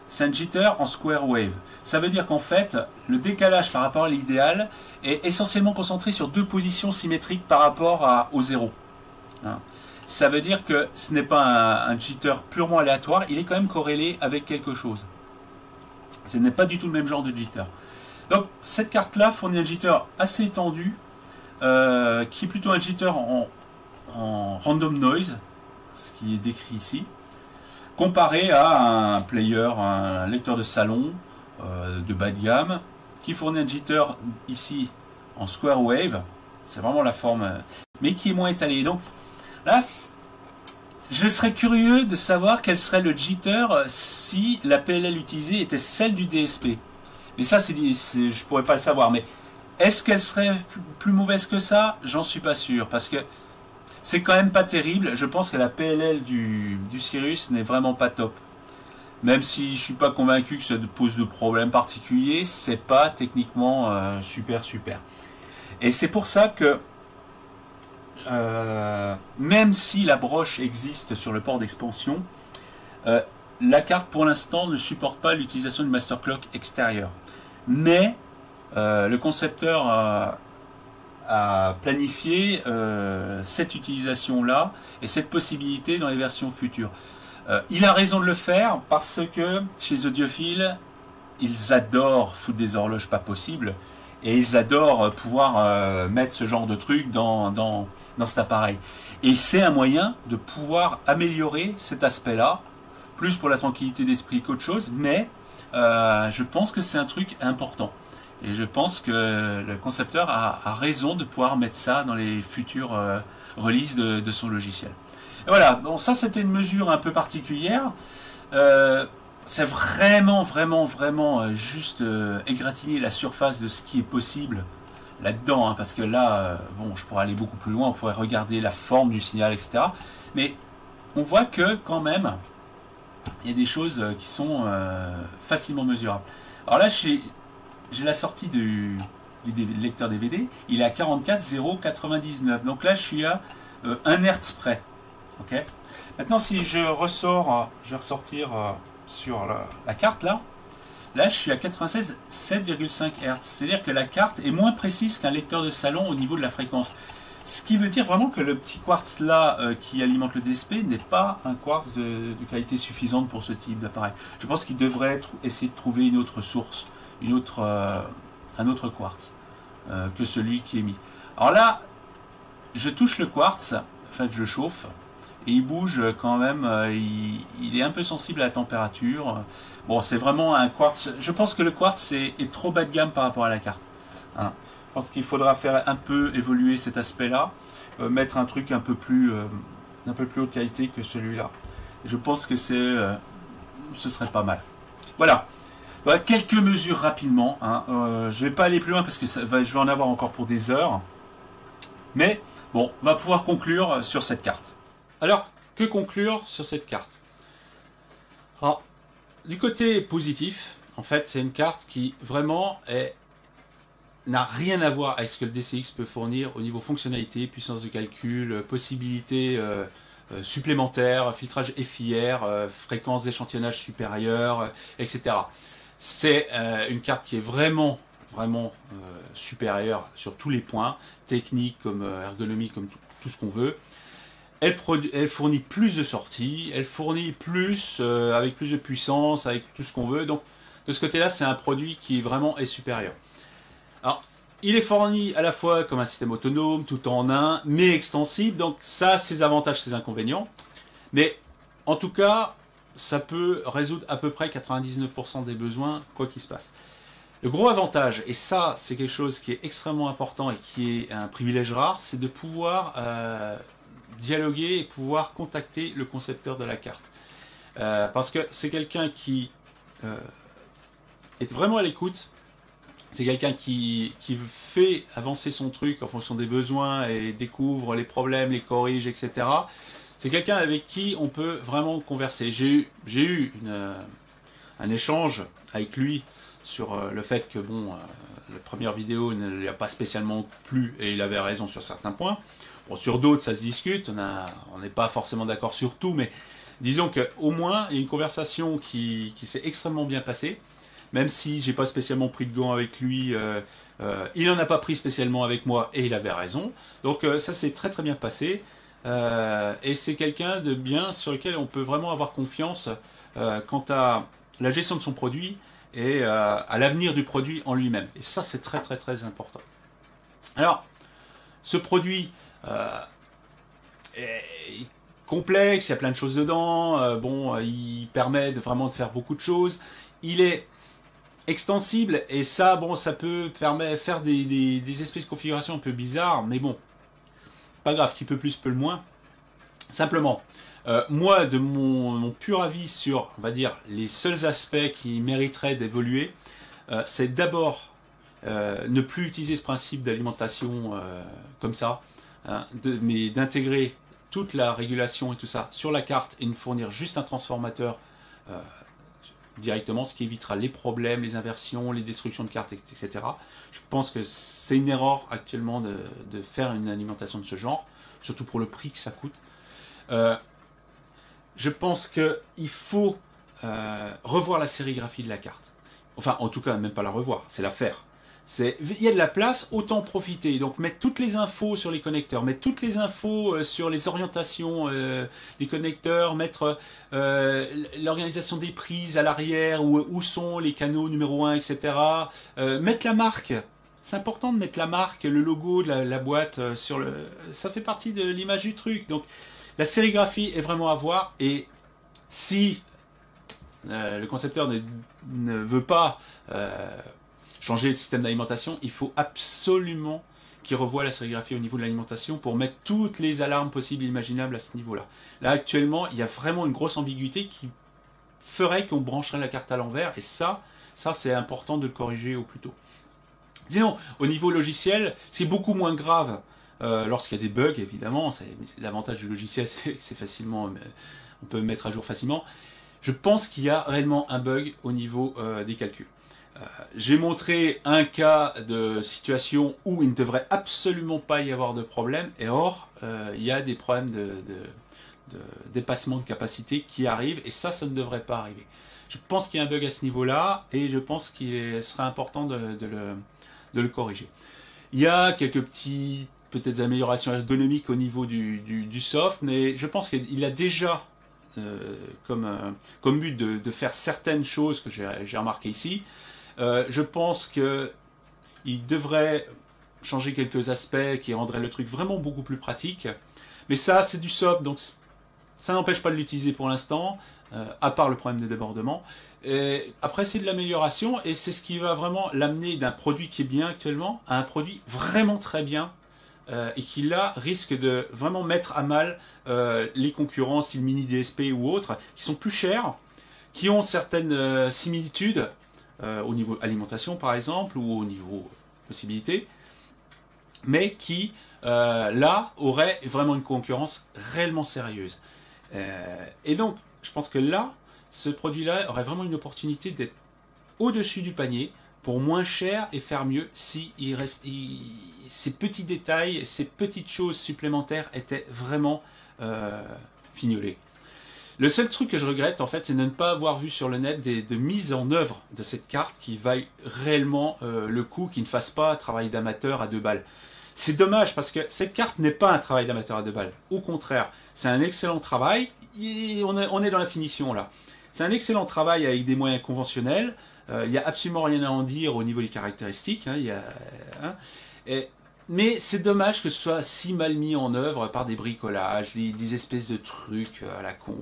c'est un jitter en square wave. Ça veut dire qu'en fait, le décalage par rapport à l'idéal est essentiellement concentré sur 2 positions symétriques par rapport au 0. Hein. Ça veut dire que ce n'est pas un jitter purement aléatoire, il est quand même corrélé avec quelque chose. Ce n'est pas du tout le même genre de jitter. Donc cette carte-là fournit un jitter assez étendu, qui est plutôt un jitter en random noise, ce qui est décrit ici, comparé à un player, un lecteur de salon de bas de gamme, qui fournit un jitter ici en square wave, c'est vraiment la forme, mais qui est moins étalé. Donc là, je serais curieux de savoir quel serait le jitter si la PLL utilisée était celle du DSP. Mais ça, je pourrais pas le savoir. Mais est-ce qu'elle serait plus mauvaise que ça? J'en suis pas sûr, parce que c'est quand même pas terrible. Je pense que la PLL du Sirius n'est vraiment pas top. Même si je suis pas convaincu que ça pose de problème particulier, c'est pas techniquement super. Et c'est pour ça que même si la broche existe sur le port d'expansion, la carte pour l'instant ne supporte pas l'utilisation du master clock extérieur. Mais le concepteur a planifié cette utilisation-là et cette possibilité dans les versions futures. Il a raison de le faire parce que chez les audiophiles, ils adorent foutre des horloges pas possibles et ils adorent pouvoir mettre ce genre de truc dans cet appareil. Et c'est un moyen de pouvoir améliorer cet aspect-là, plus pour la tranquillité d'esprit qu'autre chose, mais je pense que c'est un truc important. Et je pense que le concepteur a raison de pouvoir mettre ça dans les futures releases de son logiciel. Et voilà, bon, ça c'était une mesure un peu particulière. C'est vraiment juste égratigner la surface de ce qui est possible là-dedans, hein, parce que là, bon, je pourrais aller beaucoup plus loin, on pourrait regarder la forme du signal, etc. Mais on voit que quand même, il y a des choses qui sont facilement mesurables. Alors là, j'ai la sortie du lecteur DVD, il est à 44,099. Donc là, je suis à 1 Hz près. Okay. Maintenant, si je ressors, je vais ressortir sur la carte là. Là, je suis à 96,7,5 Hz. C'est-à-dire que la carte est moins précise qu'un lecteur de salon au niveau de la fréquence. Ce qui veut dire vraiment que le petit quartz là qui alimente le DSP n'est pas un quartz de qualité suffisante pour ce type d'appareil. Je pense qu'il devrait essayer de trouver une autre source, un autre quartz que celui qui est mis. Alors là, je touche le quartz, en fait je le chauffe, et il bouge quand même, il est un peu sensible à la température. Bon, c'est vraiment un quartz, je pense que le quartz est trop bas de gamme par rapport à la carte. Hein. Je pense qu'il faudra faire un peu évoluer cet aspect-là, mettre un truc un peu plus haute qualité que celui-là. Je pense que ce serait pas mal. Voilà. Voilà, quelques mesures rapidement. Hein. Je ne vais pas aller plus loin parce que je vais en avoir encore pour des heures. Mais bon, on va pouvoir conclure sur cette carte. Alors, que conclure sur cette carte? Alors, du côté positif, en fait, c'est une carte qui vraiment n'a rien à voir avec ce que le DCX peut fournir au niveau fonctionnalité, puissance de calcul, possibilités supplémentaires, filtrage FIR, fréquence d'échantillonnage supérieure, etc. C'est une carte qui est vraiment supérieure sur tous les points, technique comme ergonomie, comme tout ce qu'on veut. Elle fournit plus de sorties, elle fournit plus, avec plus de puissance, avec tout ce qu'on veut. Donc de ce côté-là, c'est un produit qui vraiment est supérieur. Alors, il est fourni à la fois comme un système autonome, tout en un, mais extensible. Donc ça a ses avantages, ses inconvénients. Mais en tout cas, ça peut résoudre à peu près 99% des besoins, quoi qu'il se passe. Le gros avantage, et ça c'est quelque chose qui est extrêmement important et qui est un privilège rare, c'est de pouvoir dialoguer et pouvoir contacter le concepteur de la carte. Parce que c'est quelqu'un qui est vraiment à l'écoute, c'est quelqu'un qui fait avancer son truc en fonction des besoins et découvre les problèmes, les corrige, etc. c'est quelqu'un avec qui on peut vraiment converser. J'ai eu un échange avec lui sur le fait que bon, la première vidéo ne lui a pas spécialement plu et il avait raison sur certains points. Bon, sur d'autres, ça se discute, on n'est pas forcément d'accord sur tout, mais disons qu'au moins, il y a une conversation qui s'est extrêmement bien passée, même si j'ai pas spécialement pris de gants avec lui, il n'en a pas pris spécialement avec moi et il avait raison. Donc ça s'est très très bien passé, et c'est quelqu'un de bien sur lequel on peut vraiment avoir confiance quant à la gestion de son produit et à l'avenir du produit en lui-même. Et ça, c'est très très très important. Alors, ce produit est complexe, il y a plein de choses dedans, bon, il permet vraiment de faire beaucoup de choses, il est extensible, et ça, bon, ça peut permettre faire des espèces de configurations un peu bizarres, mais bon, pas grave, qui peut plus, peut le moins. Simplement, moi, de mon pur avis sur, on va dire, les seuls aspects qui mériteraient d'évoluer, c'est d'abord ne plus utiliser ce principe d'alimentation comme ça, hein, mais d'intégrer toute la régulation et tout ça sur la carte et nous fournir juste un transformateur directement, ce qui évitera les problèmes, les inversions, les destructions de cartes, etc. Je pense que c'est une erreur actuellement de faire une alimentation de ce genre, surtout pour le prix que ça coûte. Je pense qu'il faut revoir la sérigraphie de la carte. Enfin, en tout cas, même pas la revoir, c'est la faire. Il y a de la place, autant profiter. Donc mettre toutes les infos sur les connecteurs, mettre toutes les infos sur les orientations des connecteurs, mettre l'organisation des prises à l'arrière, où sont les canaux numéro 1, etc. Mettre la marque. C'est important de mettre la marque, le logo de la boîte sur le... Ça fait partie de l'image du truc. Donc la sérigraphie est vraiment à voir. Et si le concepteur ne veut pas changer le système d'alimentation, il faut absolument qu'il revoie la sérigraphie au niveau de l'alimentation pour mettre toutes les alarmes possibles et imaginables à ce niveau-là. Là, actuellement, il y a vraiment une grosse ambiguïté qui ferait qu'on brancherait la carte à l'envers, et ça c'est important de le corriger au plus tôt. Sinon, au niveau logiciel, c'est beaucoup moins grave lorsqu'il y a des bugs, évidemment. L'avantage du logiciel, c'est que c'est facilement, on peut mettre à jour facilement. Je pense qu'il y a réellement un bug au niveau des calculs. J'ai montré un cas de situation où il ne devrait absolument pas y avoir de problème, et or, il y a des problèmes de dépassement de capacité qui arrivent, et ça ne devrait pas arriver. Je pense qu'il y a un bug à ce niveau-là, et je pense qu'il serait important de le corriger. Il y a quelques petites peut-être améliorations ergonomiques au niveau du soft, mais je pense qu'il a déjà comme but de faire certaines choses que j'ai remarqué ici. Je pense qu'il devrait changer quelques aspects qui rendraient le truc vraiment beaucoup plus pratique. Mais ça, c'est du soft, donc ça n'empêche pas de l'utiliser pour l'instant, à part le problème de débordement. Et après, c'est de l'amélioration, et c'est ce qui va vraiment l'amener d'un produit qui est bien actuellement à un produit vraiment très bien, et qui là risque de vraiment mettre à mal les concurrents, style mini DSP ou autres, qui sont plus chers, qui ont certaines similitudes, au niveau alimentation par exemple, ou au niveau possibilité, mais qui là auraient vraiment une concurrence réellement sérieuse. Et donc je pense que là, ce produit-là aurait vraiment une opportunité d'être au-dessus du panier pour moins cher et faire mieux si ces petits détails, ces petites choses supplémentaires étaient vraiment fignolés. Le seul truc que je regrette, en fait, c'est de ne pas avoir vu sur le net de mise en œuvre de cette carte qui vaille réellement le coup, qui ne fasse pas un travail d'amateur à 2 balles. C'est dommage parce que cette carte n'est pas un travail d'amateur à 2 balles. Au contraire, c'est un excellent travail. On est dans la finition là. C'est un excellent travail avec des moyens conventionnels. Il n'y a absolument rien à en dire au niveau des caractéristiques. Mais c'est dommage que ce soit si mal mis en œuvre par des bricolages, des espèces de trucs à la con,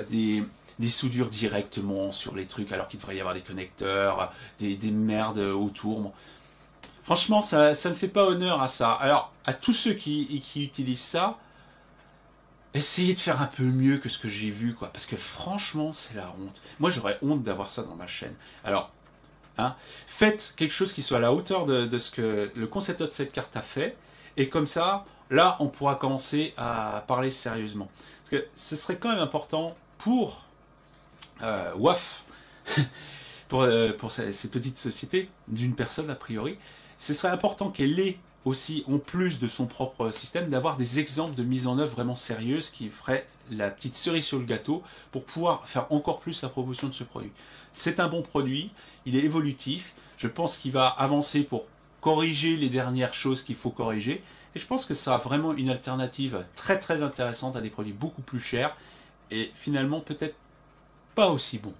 des soudures directement sur les trucs alors qu'il devrait y avoir des connecteurs, des merdes autour. Bon. Franchement, ça ne fait pas honneur à ça. Alors, à tous ceux qui utilisent ça, essayez de faire un peu mieux que ce que j'ai vu, quoi. Parce que franchement, c'est la honte. Moi, j'aurais honte d'avoir ça dans ma chaîne. Alors, faites quelque chose qui soit à la hauteur de ce que le concepteur de cette carte a fait, et comme ça, là, on pourra commencer à parler sérieusement. Parce que ce serait quand même important pour WAF, pour ces petites sociétés, d'une personne a priori, ce serait important qu'elle ait aussi, en plus de son propre système, d'avoir des exemples de mise en œuvre vraiment sérieuses qui feraient la petite cerise sur le gâteau pour pouvoir faire encore plus la promotion de ce produit. C'est un bon produit, il est évolutif, je pense qu'il va avancer pour corriger les dernières choses qu'il faut corriger, et je pense que ça sera vraiment une alternative très très intéressante à des produits beaucoup plus chers, et finalement peut-être pas aussi bons.